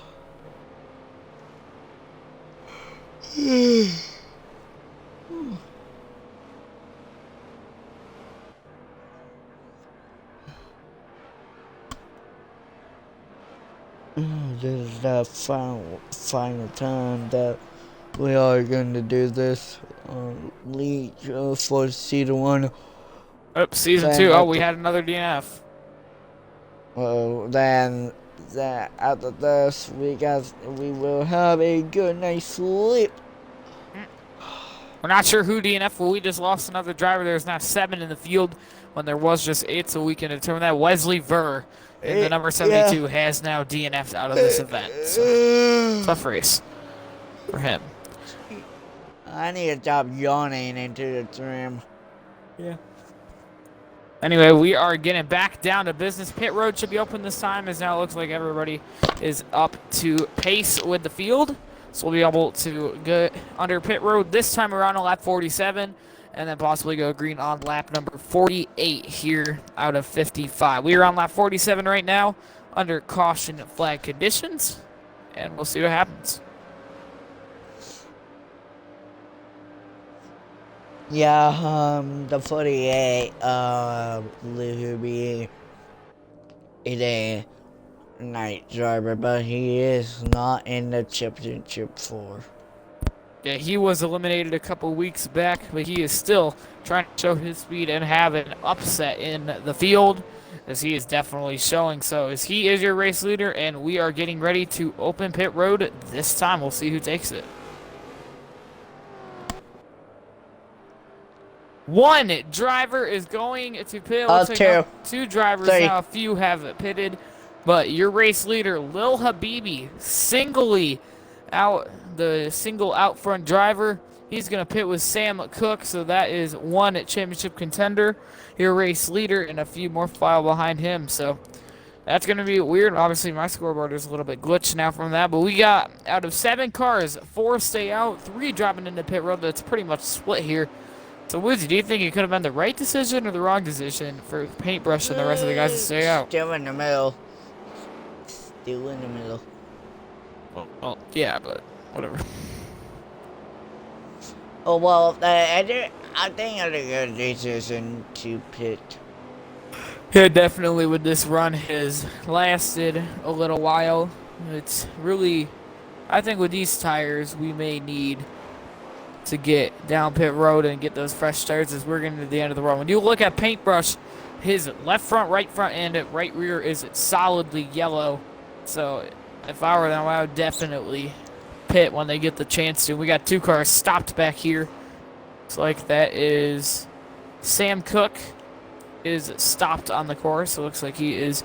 This is the final time that we are going to do this league for season 1. Oh, season 2. Oh, we had another DNF. Well, then after this, we will have a good night's sleep. We're not sure who DNF, but we just lost another driver. There's now 7 in the field when there was just 8, so we can determine that Wesley Ver in the number 72 has now DNF'd out of this event. So, tough race for him. I need to stop yawning into the stream. Yeah. Anyway, we are getting back down to business. Pit road should be open this time, as now it looks like everybody is up to pace with the field. So we'll be able to get under pit road this time around on lap 47, and then possibly go green on lap number 48 here out of 55. We are on lap 47 right now under caution flag conditions, and we'll see what happens. Yeah, the 48, Luby is a night driver, but he is not in the championship 4. Yeah, he was eliminated a couple weeks back, but he is still trying to show his speed and have an upset in the field, as he is definitely showing so. As he is your race leader, and we are getting ready to open pit road this time. We'll see who takes it. One driver is going to pit. Looks like 2 drivers now. A few have pitted, but your race leader, Lil Habibi, the single out front driver. He's going to pit with Sam Cook, so that is 1 championship contender, your race leader, and a few more file behind him. So That's going to be weird. Obviously, my scoreboard is a little bit glitched now from that. But we got, out of 7 cars, 4 stay out, 3 dropping into pit road. That's pretty much split here. So, Woozy, do you think it could have been the right decision or the wrong decision for Paintbrush and the rest of the guys to stay out? Still in the middle. Still in the middle. Well, yeah, but whatever. Oh, well, I think it's a good decision to pit. Yeah, definitely with this run has lasted a little while. It's really, I think with these tires, we may need to get down pit road and get those fresh tires as we're getting to the end of the road. When you look at Paintbrush, his left front, and right rear is solidly yellow. So if I were them, I would definitely pit when they get the chance to. We got 2 cars stopped back here. Looks like that is Sam Cook is stopped on the course. It looks like he is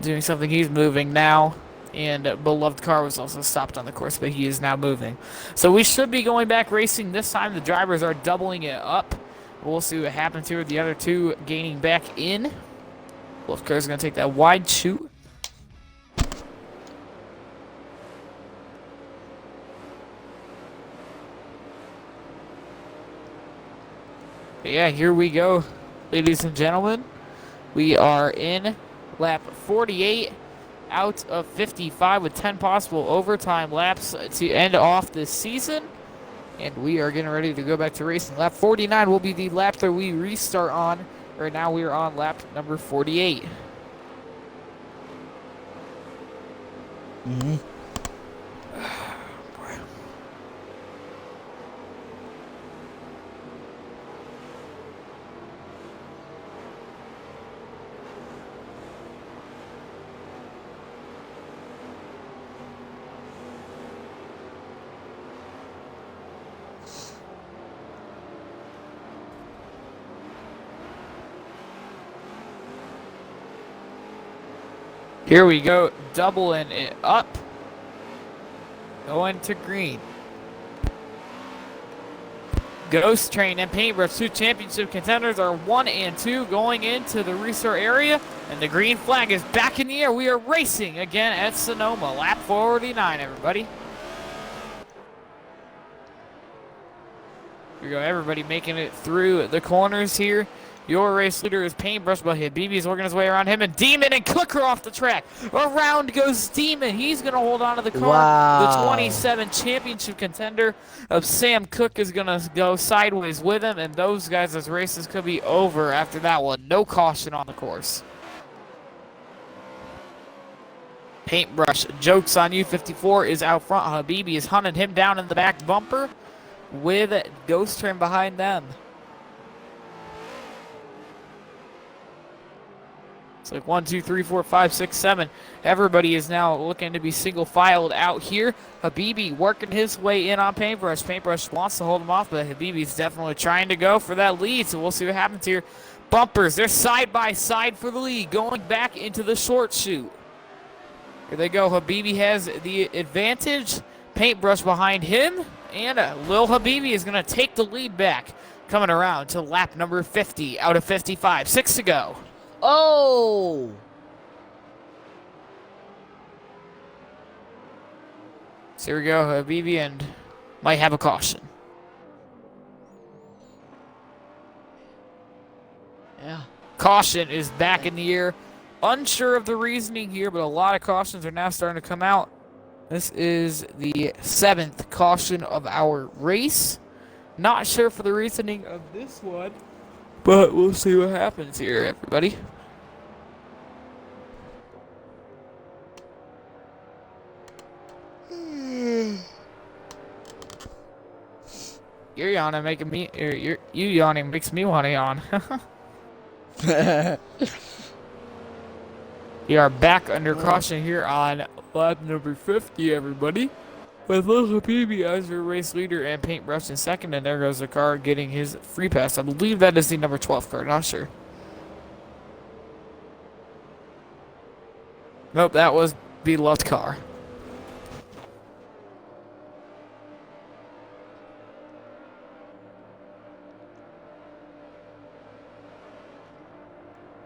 doing something. He's moving now. And Beloved Car was also stopped on the course, but he is now moving. So we should be going back racing. This time the drivers are doubling it up. We'll see what happens here with the other 2 gaining back in. Beloved Car is going to take that wide shoot. But yeah, here we go. Ladies and gentlemen, we are in lap 48 out of 55 with 10 possible overtime laps to end off this season. And we are getting ready to go back to racing. Lap 49 will be the lap that we restart on. Right now we are on lap number 48. Mm-hmm. Here we go, doubling it up. Going to green. Ghost Train and Paintbrush, 2 championship contenders, are 1 and 2 going into the restart area. And the green flag is back in the air. We are racing again at Sonoma. Lap 49, everybody. Here we go, everybody making it through the corners here. Your race leader is Paintbrush, but Habibi's working his way around him, and Demon and Cooker off the track. Around goes Demon. He's going to hold on to the car. Wow. The 27 championship contender of Sam Cook is going to go sideways with him, and those guys' races could be over after that one. No caution on the course. Paintbrush, jokes on you. 54 is out front. Habibi is hunting him down in the back bumper with Ghost Train behind them. It's like 1, 2, 3, 4, 5, 6, 7. Everybody is now looking to be single-filed out here. Habibi working his way in on Paintbrush. Paintbrush wants to hold him off, but Habibi's definitely trying to go for that lead, so we'll see what happens here. Bumpers, they're side by side for the lead, going back into the short chute. Here they go. Habibi has the advantage. Paintbrush behind him, and Lil Habibi is going to take the lead back, coming around to lap number 50 out of 55. 6 to go. Oh! So here we go, Habibi, and might have a caution. Yeah. Caution is back in the air. Unsure of the reasoning here, but a lot of cautions are now starting to come out. This is the 7th caution of our race. Not sure for the reasoning of this one, but we'll see what happens here, everybody. You're yawning, making me. You yawning makes me want to yawn. We are back under caution here on lap number 50, everybody. With Lil Habibi as your race leader and Paintbrush in second, and there goes the car getting his free pass. I believe that is the number 12 car, not sure. Nope, that was Beloved Car.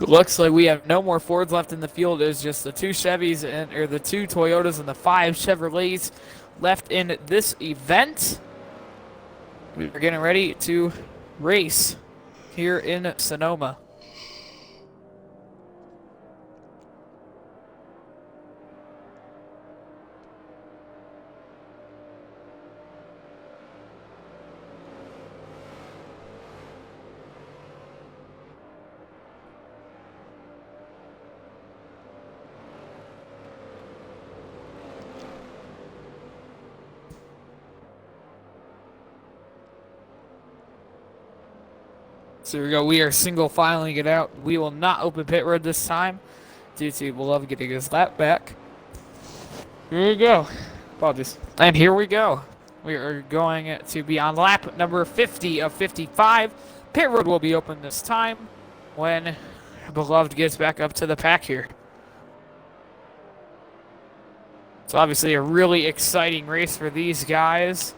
Looks like we have no more Fords left in the field. It's just the 2 Chevys or the 2 Toyotas and the 5 Chevrolets left in this event. We're getting ready to race here in Sonoma. So here we go. We are single filing it out. We will not open pit road this time due to Beloved getting his lap back. Here we go. Apologies. And here we go. We are going to be on lap number 50 of 55. Pit road will be open this time when Beloved gets back up to the pack here. It's obviously a really exciting race for these guys.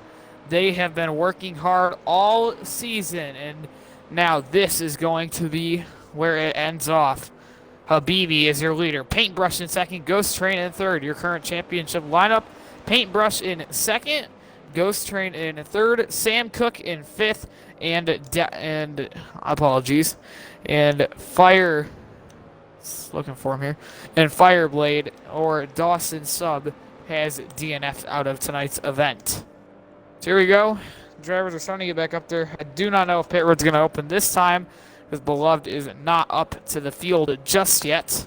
They have been working hard all season, and now this is going to be where it ends off. Habibi is your leader. Paintbrush in second. Ghost Train in third. Your current championship lineup. Paintbrush in second. Ghost Train in third. Sam Cook in fifth. And apologies. And Fire... Looking for him here. And Fireblade or Dawson Sub has DNF'd out of tonight's event. So here we go. Drivers are starting to get back up there. I do not know if pit road's going to open this time because Beloved is not up to the field just yet.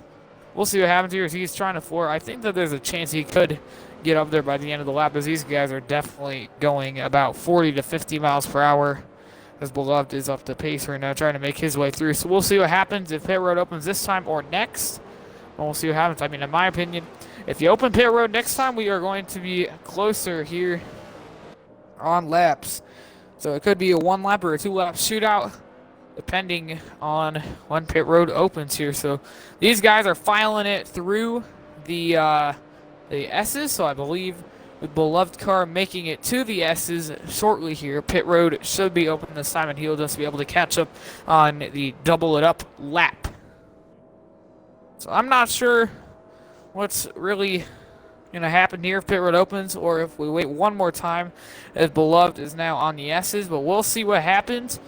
We'll see what happens here as he's trying to floor. I think that there's a chance he could get up there by the end of the lap as these guys are definitely going about 40 to 50 miles per hour as Beloved is up the pace right now trying to make his way through. So we'll see what happens if pit road opens this time or next. And we'll see what happens. I mean, in my opinion, if you open pit road next time, we are going to be closer here on laps. So it could be a 1 lap or a 2 lap shootout depending on when pit road opens here. So these guys are filing it through the S's. So I believe with Beloved car making it to the S's shortly here, pit road should be open this time and he'll just be able to catch up on the double it up lap. So I'm not sure what's really going to happen here if pit road opens or if we wait one more time as Beloved is now on the S's, but we'll see what happens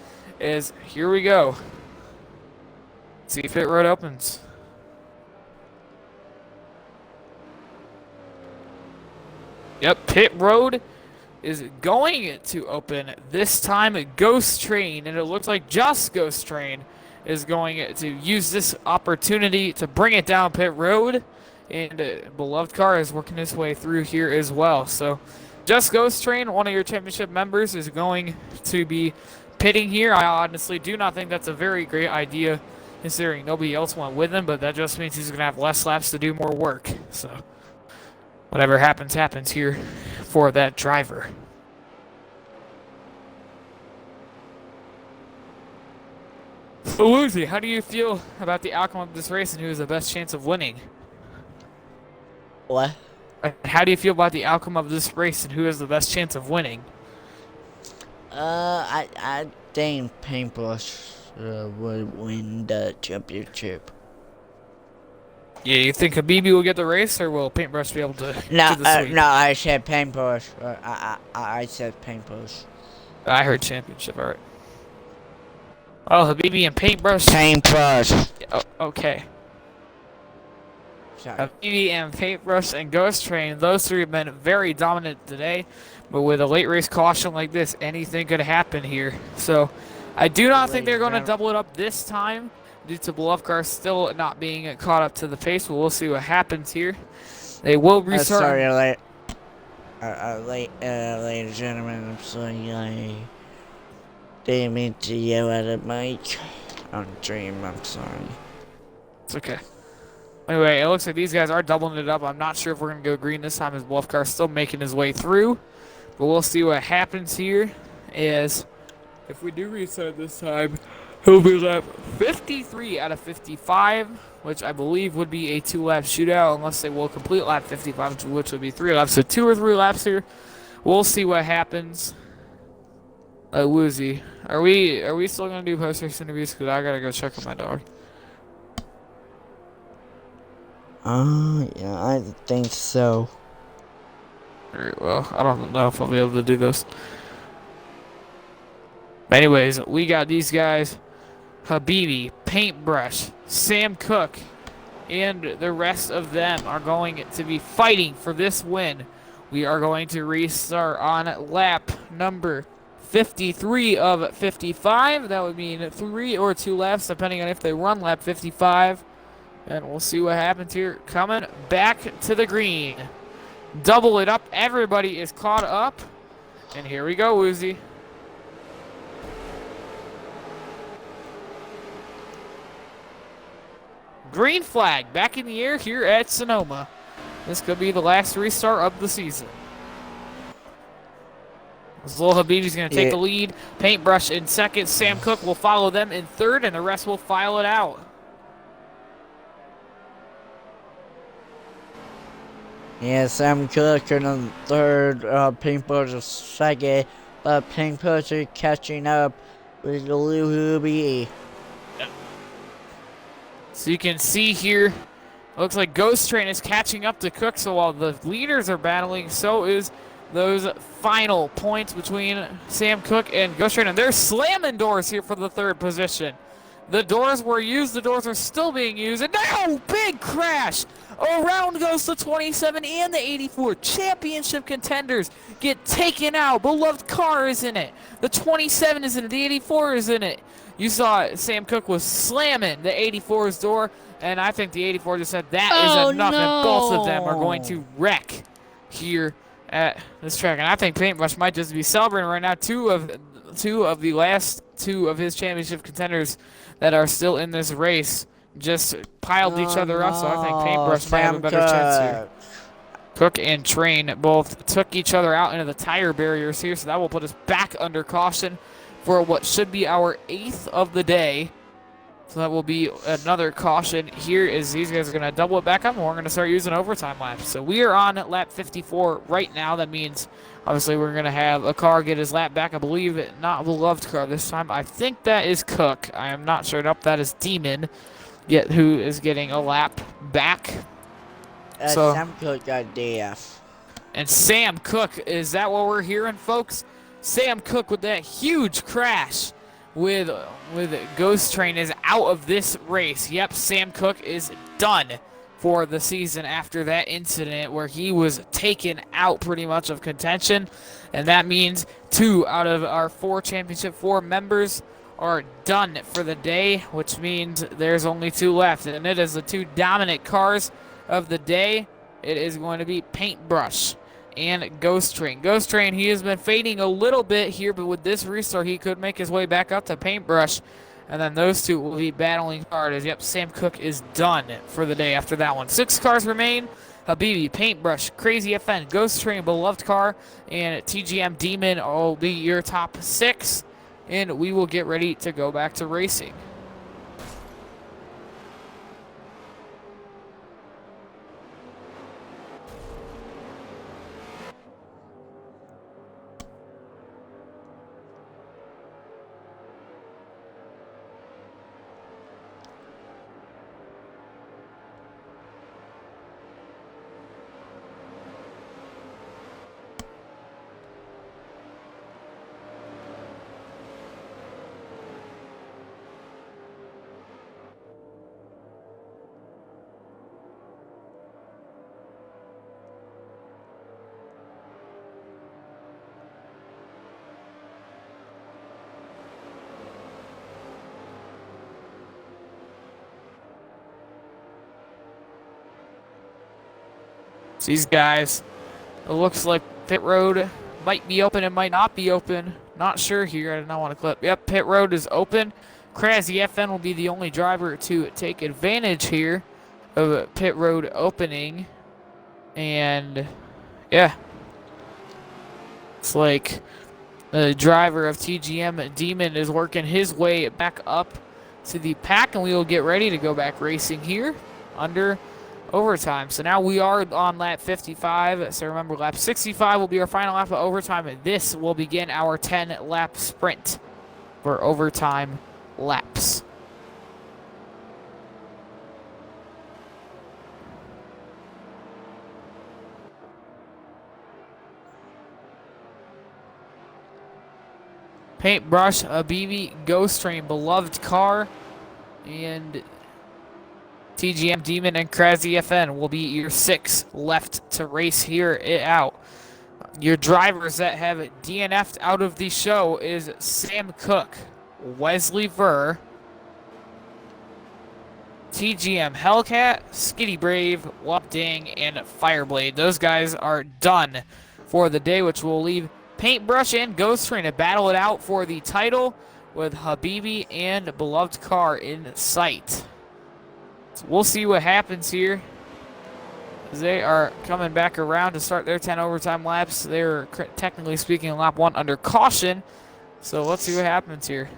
as here we go. See if pit road opens. Yep, pit road is going to open this time. Ghost Train, and it looks like just Ghost Train is going to use this opportunity to bring it down pit road. And Beloved car is working his way through here as well. So just Ghost Train, one of your championship members, is going to be pitting here. I honestly do not think that's a very great idea considering nobody else went with him, but that just means he's going to have less laps to do more work. So whatever happens, happens here for that driver. So Woozy, how do you feel about the outcome of this race and who has the best chance of winning? What? How do you feel about the outcome of this race and who has the best chance of winning? I think Paintbrush would win the championship. Yeah, you think Habibi will get the race, or will Paintbrush be able to No, do the sweep? no, I said Paintbrush. I said Paintbrush. I heard championship, alright. Oh, Habibi and Paintbrush. Paintbrush. Yeah, oh, okay. Sorry. Habibi and Paintbrush and Ghost Train, those three have been very dominant today. But with a late race caution like this, anything could happen here. So I do not think they're going to double it up this time due to Beloved car still not being caught up to the pace. But we'll see what happens here. They will restart. Sorry, ladies and gentlemen, I'm sorry I didn't mean to yell at a mic on stream. I'm sorry. It's okay. Anyway, it looks like these guys are doubling it up. I'm not sure if we're going to go green this time as Beloved car still making his way through. But we'll see what happens here is if we do restart this time, he'll be lap 53 out of 55, which I believe would be a 2-lap shootout unless they will complete lap 55, which would be 3 laps. So 2 or 3 laps here. We'll see what happens. Woozy, are we still going to do post-race interviews? Because I got to go check on my dog. Yeah, I think so. Very well. I don't know if I'll be able to do this. But anyways, we got these guys. Habibi, Paintbrush, Sam Cook, and the rest of them are going to be fighting for this win. We are going to restart on lap number 53 of 55. That would mean 3 or 2 laps, depending on if they run lap 55. And we'll see what happens here. Coming back to the green. Double it up. Everybody is caught up. And here we go, Woozy. Green flag back in the air here at Sonoma. This could be the last restart of the season. Zul Habibi's going to take the lead. Paintbrush in second. Sam Cook will follow them in third, and the rest will file it out. Yeah, Sam Cook in third, Paintbrush is second, but Paintbrush is catching up with Luby. So you can see here, looks like Ghost Train is catching up to Cook, so while the leaders are battling, so is those final points between Sam Cook and Ghost Train, and they're slamming doors here for the third position. The doors were used, the doors are still being used, and now big crash! Around goes the 27 and the 84 championship contenders get taken out. Beloved car is in it. The 27 is in it, the 84 is in it. You saw Sam Cook was slamming the 84's door, and I think the 84 just said that is enough, and both of them are going to wreck here at this track. And I think Paintbrush might just be celebrating right now. Two of the last two of his championship contenders that are still in this race just piled each other up, so I think Paintbrush might have a better chance here. Cook and Train both took each other out into the tire barriers here, so that will put us back under caution for what should be our 8th of the day. So that will be another caution here as these guys are going to double it back up, and we're going to start using overtime laps. So we are on lap 54 right now. That means, obviously, we're going to have a car get his lap back. I believe it, not a beloved car this time. I think that is Cook. I am not sure. Nope, that is Demon, yet who is getting a lap back. So Sam Cook got DF. And Sam Cook, is that what we're hearing, folks? Sam Cook with that huge crash with Ghost Train is out of this race. Yep, Sam Cook is done for the season after that incident where he was taken out pretty much of contention. And that means 2 out of our 4 Championship 4 members are done for the day, which means there's only 2 left. And it is the 2 dominant cars of the day. It is going to be Paintbrush and Ghost Train. Ghost Train, he has been fading a little bit here, but with this restart, he could make his way back up to Paintbrush, and then those 2 will be battling hard as, yep, Sam Cook is done for the day after that one. 6 cars remain. Habibi, Paintbrush, Crazy FN, Ghost Train, Beloved Car, and TGM Demon will be your top 6, and we will get ready to go back to racing. These guys, it looks like pit road might be open, it might not be open. Not sure here. I do not want to clip. Yep, pit road is open. Crazy FN will be the only driver to take advantage here of pit road opening. And yeah, it's like the driver of TGM Demon is working his way back up to the pack, and we will get ready to go back racing here under overtime. So now we are on lap 55. So remember, lap 65 will be our final lap of overtime, and this will begin our 10-lap sprint for overtime laps. Paintbrush, Habibi, Ghost Train, Beloved Car, and TGM, Demon, and Crazy FN will be your 6 left to race here it out. Your drivers that have DNF'd out of the show is Sam Cook, Wesley Ver, TGM Hellcat, Skitty Brave, Wapdang, and Fireblade. Those guys are done for the day, which will leave Paintbrush and Ghost Train to battle it out for the title with Habibi and Beloved Car in sight. So we'll see what happens here. They are coming back around to start their 10 overtime laps. They're technically speaking lap 1 under caution. So let's see what happens here.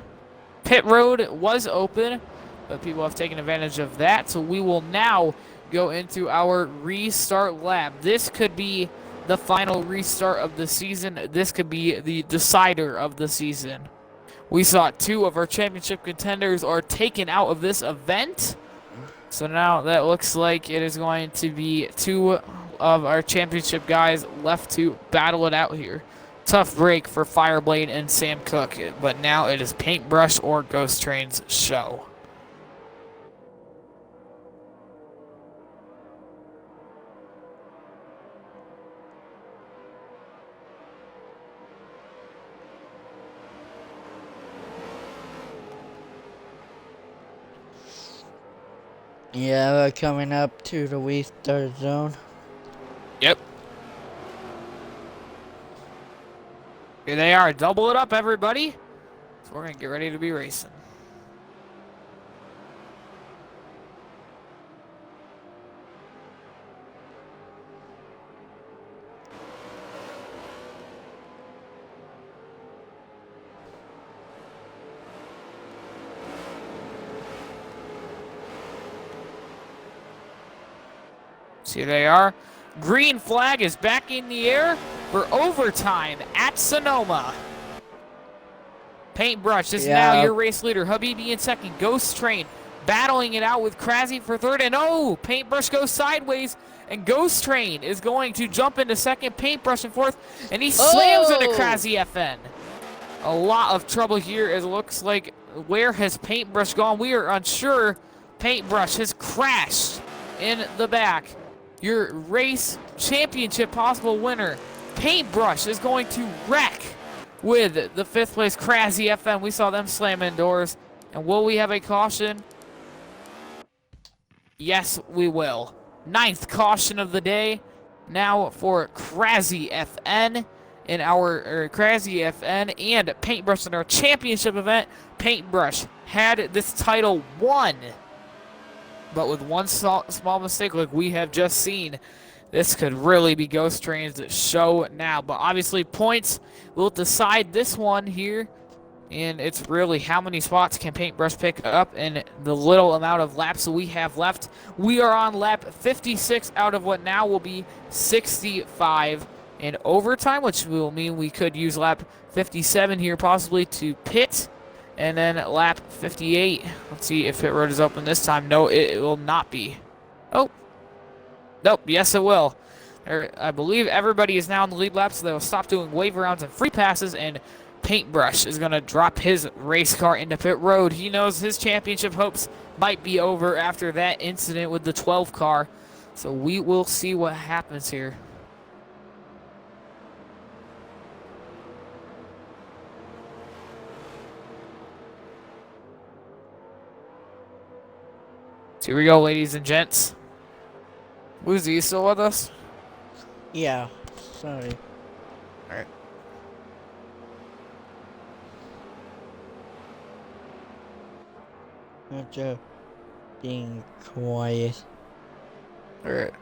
Pit road was open, but people have taken advantage of that. So we will now go into our restart lap. This could be the final restart of the season. This could be the decider of the season. We saw 2 of our championship contenders are taken out of this event. So now that looks like it is going to be 2 of our championship guys left to battle it out here. Tough break for Fireblade and Sam Cook, but now it is Paintbrush or Ghost Train's show. Yeah, we're coming up to the restart zone. Yep. Here they are. Double it up, everybody. So we're going to get ready to be racing. So here they are. Green flag is back in the air for overtime at Sonoma. Paintbrush is now your race leader. Habibi in second. Ghost Train battling it out with Krasny for third. And oh, Paintbrush goes sideways. And Ghost Train is going to jump into second. Paintbrush in fourth. And he slams into Krasny FN. A lot of trouble here. It looks like, where has Paintbrush gone? We are unsure. Paintbrush has crashed in the back. Your race championship possible winner, Paintbrush, is going to wreck with the 5th place Krasny FN. We saw them slam indoors. And will we have a caution? Yes, we will. 9th caution of the day. Now for Krasny FN in our Krasny FN and Paintbrush in our championship event. Paintbrush had this title won. But with one small mistake like we have just seen, this could really be Ghost Train's show now. But obviously points will decide this one here. And it's really how many spots can Paintbrush pick up in the little amount of laps we have left. We are on lap 56 out of what now will be 65 in overtime, which will mean we could use lap 57 here possibly to pit. And then lap 58. Let's see if pit road is open this time. No, it will not be. Oh. Nope. Yes, it will. I believe everybody is now in the lead lap, so they will stop doing wave rounds and free passes, and Paintbrush is going to drop his race car into pit road. He knows his championship hopes might be over after that incident with the 12 car. So we will see what happens here. So here we go, ladies and gents. Woozy, you still with us? Yeah, sorry. Alright. Not just being quiet. Alright.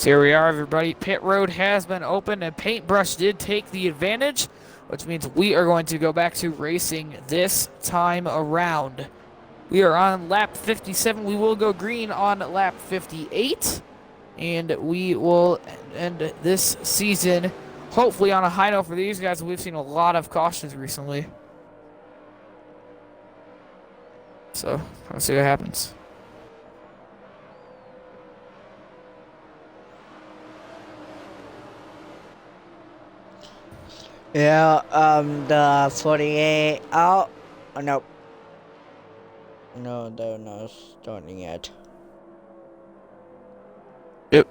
So here we are, everybody. Pit road has been opened, and Paintbrush did take the advantage, which means we are going to go back to racing this time around. We are on lap 57. We will go green on lap 58, and we will end this season hopefully on a high note for these guys. We've seen a lot of cautions recently. So, let's see what happens. Yeah, the 48 out. Oh, no. No, they're not starting yet. Yep.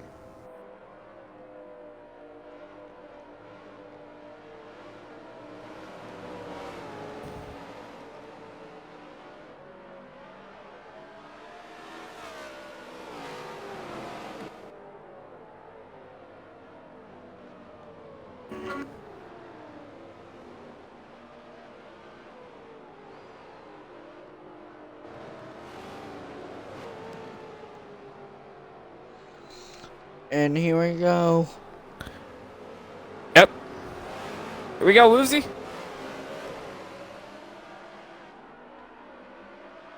And here we go. Yep. Here we go, Woozy.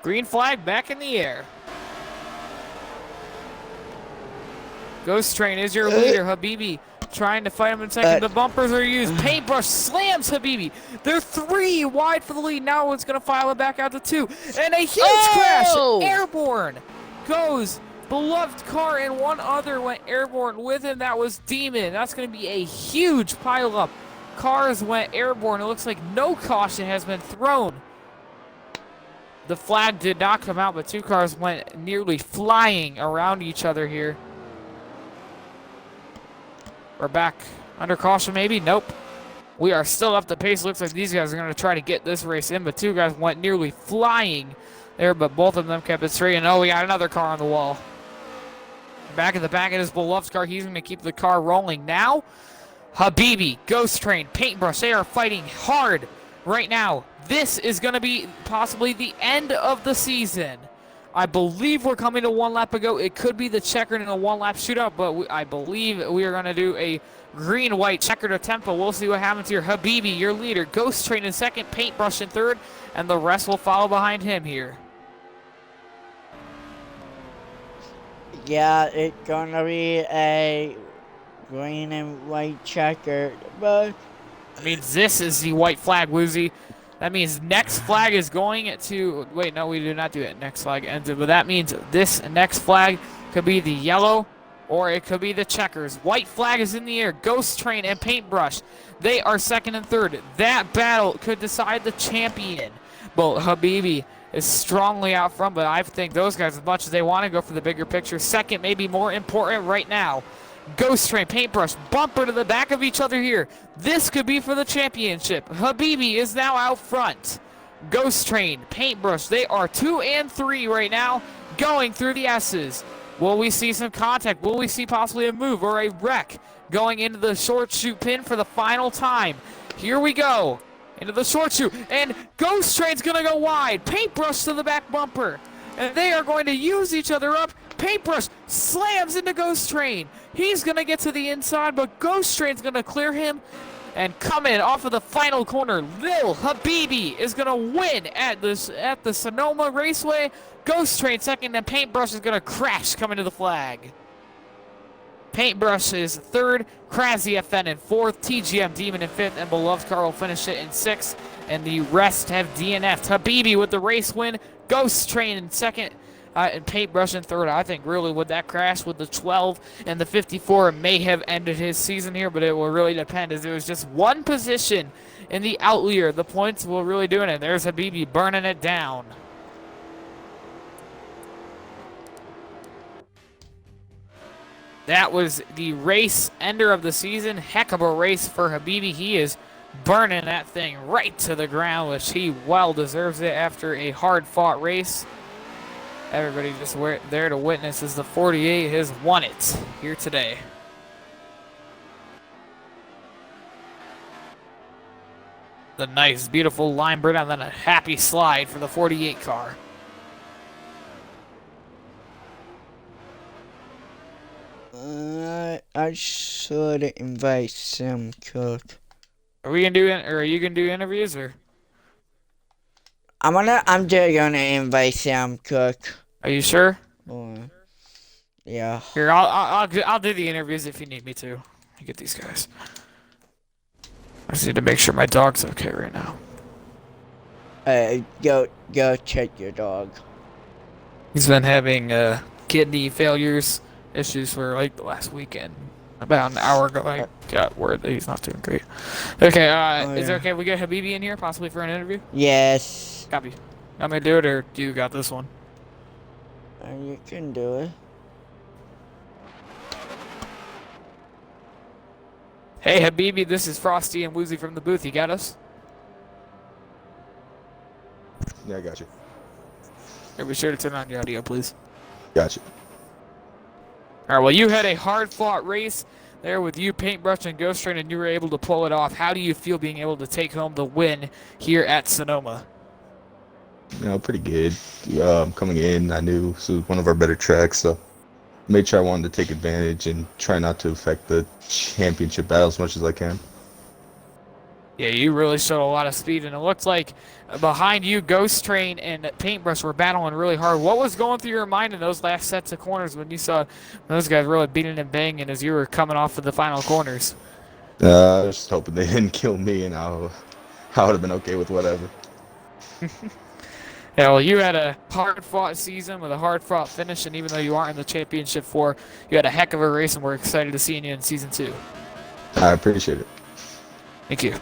Green flag back in the air. Ghost Train is your leader, Habibi. Trying to fight him in second. The bumpers are used. Paintbrush slams Habibi. They're 3 wide for the lead. Now it's going to file it back out to 2. And a huge crash. Airborne goes. Beloved car and one other went airborne with him. That was Demon. That's going to be a huge pileup. Cars went airborne. It looks like no caution has been thrown. The flag did not come out, but 2 cars went nearly flying around each other here. We're back under caution, maybe? Nope. We are still up the pace. Looks like these guys are going to try to get this race in, but 2 guys went nearly flying there, but both of them kept it straight. And oh, we got another car on the wall. Back at the back of his beloved car. He's going to keep the car rolling now. Habibi, Ghost Train, Paintbrush, they are fighting hard right now. This is going to be possibly the end of the season. I believe we're coming to 1 lap ago. It could be the checkered in a 1-lap shootout, but I believe we are going to do a green-white checkered attempt, but we'll see what happens here. Habibi, your leader. Ghost Train in second, Paintbrush in third, and the rest will follow behind him here. Yeah, it's gonna be a green and white checkered, but That means this is the white flag, Woozy. That means next flag is going to... Wait, no, we do not do it. Next flag ends it. But that means this next flag could be the yellow or it could be the checkers. White flag is in the air. Ghost Train and Paintbrush, they are second and third. That battle could decide the champion. But Habibi is strongly out front, but I think those guys, as much as they want to go for the bigger picture, second may be more important right now. Ghost Train, Paintbrush, bumper to the back of each other here. This could be for the championship. Habibi is now out front. Ghost Train, Paintbrush, they are 2 and 3 right now, going through the S's. Will we see some contact? Will we see possibly a move or a wreck going into the short shoot pin for the final time? Here we go. Into the short shoot, and Ghost Train's gonna go wide. Paintbrush to the back bumper, and they are going to use each other up. Paintbrush slams into Ghost Train. He's gonna get to the inside, but Ghost Train's gonna clear him and come in off of the final corner. Lil Habibi is gonna win at the Sonoma Raceway. Ghost Train second, and Paintbrush is gonna crash coming to the flag. Paintbrush is third, Krasny FN in fourth, TGM Demon in fifth, and Beloved Car will finish it in sixth. And the rest have DNF'd. Habibi with the race win, Ghost Train in second, and Paintbrush in third. I think really with that crash with the 12 and the 54, it may have ended his season here, but it will really depend, as it was just 1 position in the outlier. The points will really do it. There's Habibi burning it down. That was the race ender of the season. Heck of a race for Habibi. He is burning that thing right to the ground, which he well deserves it after a hard-fought race. Everybody just there to witness as the 48 has won it here today. The nice, beautiful line burn, and then a happy slide for the 48 car. I should invite Sam Cook. Are we gonna do it, or are you gonna do interviews, or I'm just gonna invite Sam Cook. are you sure? Yeah. Here, I'll do the interviews if you need me to. I get these guys. I just need to make sure my dog's okay right now. Go check your dog. He's been having kidney failures issues for like the last weekend. About an hour ago, I got word that he's not doing great. Okay, is it okay if we get Habibi in here, possibly for an interview? Yes. Copy. I'm gonna do it, or do you got this one? You can do it. Hey, Habibi, this is Frosty and Woozy from the booth. You got us? Yeah, I got you. Here, be sure to turn on your audio, please. Got you. All right, well, you had a hard-fought race there with you, Paintbrush, and Ghost Train, and you were able to pull it off. How do you feel being able to take home the win here at Sonoma? You know, pretty good. Coming in, I knew this was one of our better tracks, so made sure I wanted to take advantage and try not to affect the championship battle as much as I can. Yeah, you really showed a lot of speed, and it looked like behind you, Ghost Train and Paintbrush were battling really hard. What was going through your mind in those last sets of corners when you saw those guys really beating and banging as you were coming off of the final corners? I was just hoping they didn't kill me, and I would have been okay with whatever. Yeah, well, you had a hard-fought season with a hard-fought finish, and even though you aren't in the Championship 4, you had a heck of a race, and we're excited to see you in Season 2. I appreciate it. Thank you.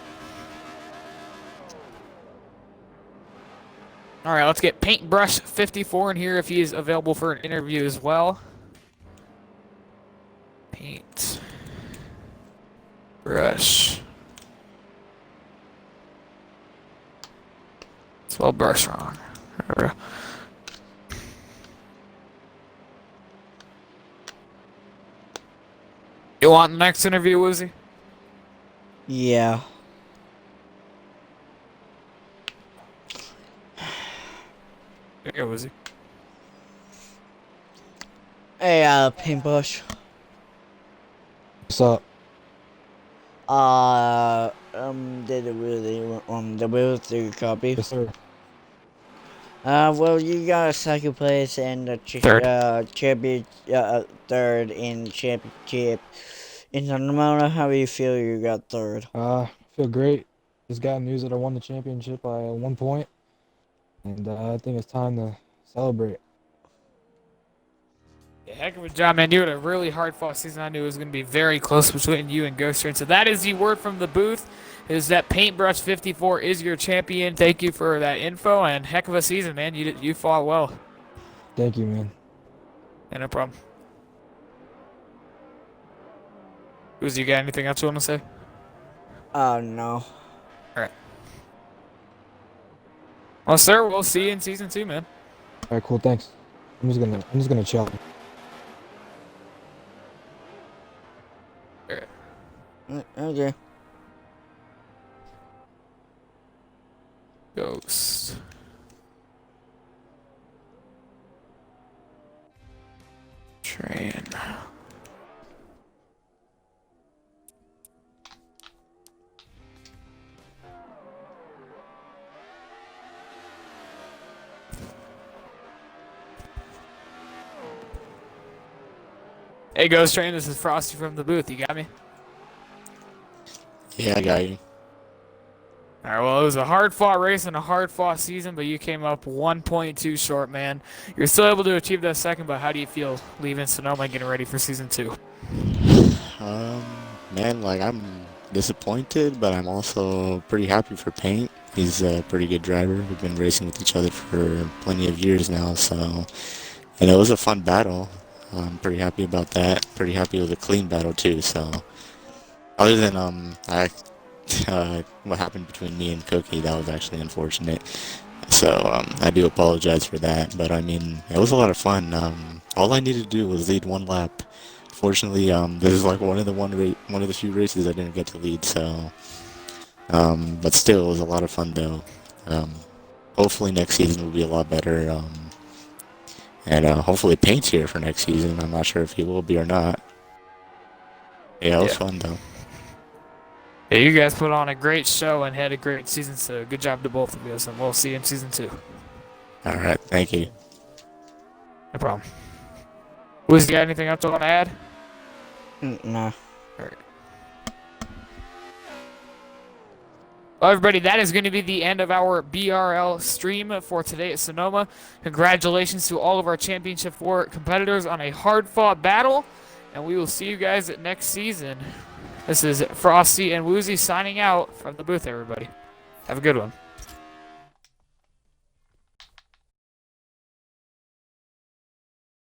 All right, let's get Paintbrush 54 in here if he is available for an interview as well. Paintbrush. Spelled brush wrong. You want the next interview, Woozy? Yeah. There you go, Woozy. Hey, Paintbrush. What's up? Did it really, the wheel through copy? Yes, sir. Well, you got second place and the third in championship. In Sonoma, how do you feel you got third? I feel great. Just got news that I won the championship by 1 point. And I think it's time to celebrate. Yeah, heck of a job, man. You had a really hard-fought season. I knew it was going to be very close between you and Ghost Train. So that is the word from the booth, is that Paintbrush 54 is your champion. Thank you for that info, and heck of a season, man. You fought well. Thank you, man. Yeah, no problem. Woozy, you got anything else you want to say? No. Alright. Well, sir, we'll see you in Season 2, man. All right, cool. Thanks. I'm just gonna chill. Okay. Ghost. Train. Hey, Ghost Train, this is Frosty from the booth. You got me? Yeah, I got you. All right, well, it was a hard-fought race and a hard-fought season, but you came up 1.2 short, man. You're still able to achieve that second, but how do you feel leaving Sonoma and getting ready for Season 2? Man, like, I'm disappointed, but I'm also pretty happy for Paint. He's a pretty good driver. We've been racing with each other for plenty of years now, so... And it was a fun battle. I'm pretty happy about that. Pretty happy with a clean battle, too, so... Other than, what happened between me and Cookie, that was actually unfortunate. So, I do apologize for that, but I mean, it was a lot of fun. All I needed to do was lead one lap. Fortunately, this is like one of the few races I didn't get to lead, so... but still, it was a lot of fun, though. Hopefully next season will be a lot better, and hopefully Paint's here for next season. I'm not sure if he will be or not. Yeah, it was Yeah. fun though. Yeah, you guys put on a great show and had a great season, so good job to both of you, and we'll see you in season 2. All right, thank you. No problem. Wiz, you got anything else you want to add? No. Well, everybody, that is going to be the end of our BRL stream for today at Sonoma. Congratulations to all of our Championship 4 competitors on a hard-fought battle, and we will see you guys next season. This is Frosty and Woozy signing out from the booth, everybody. Have a good one.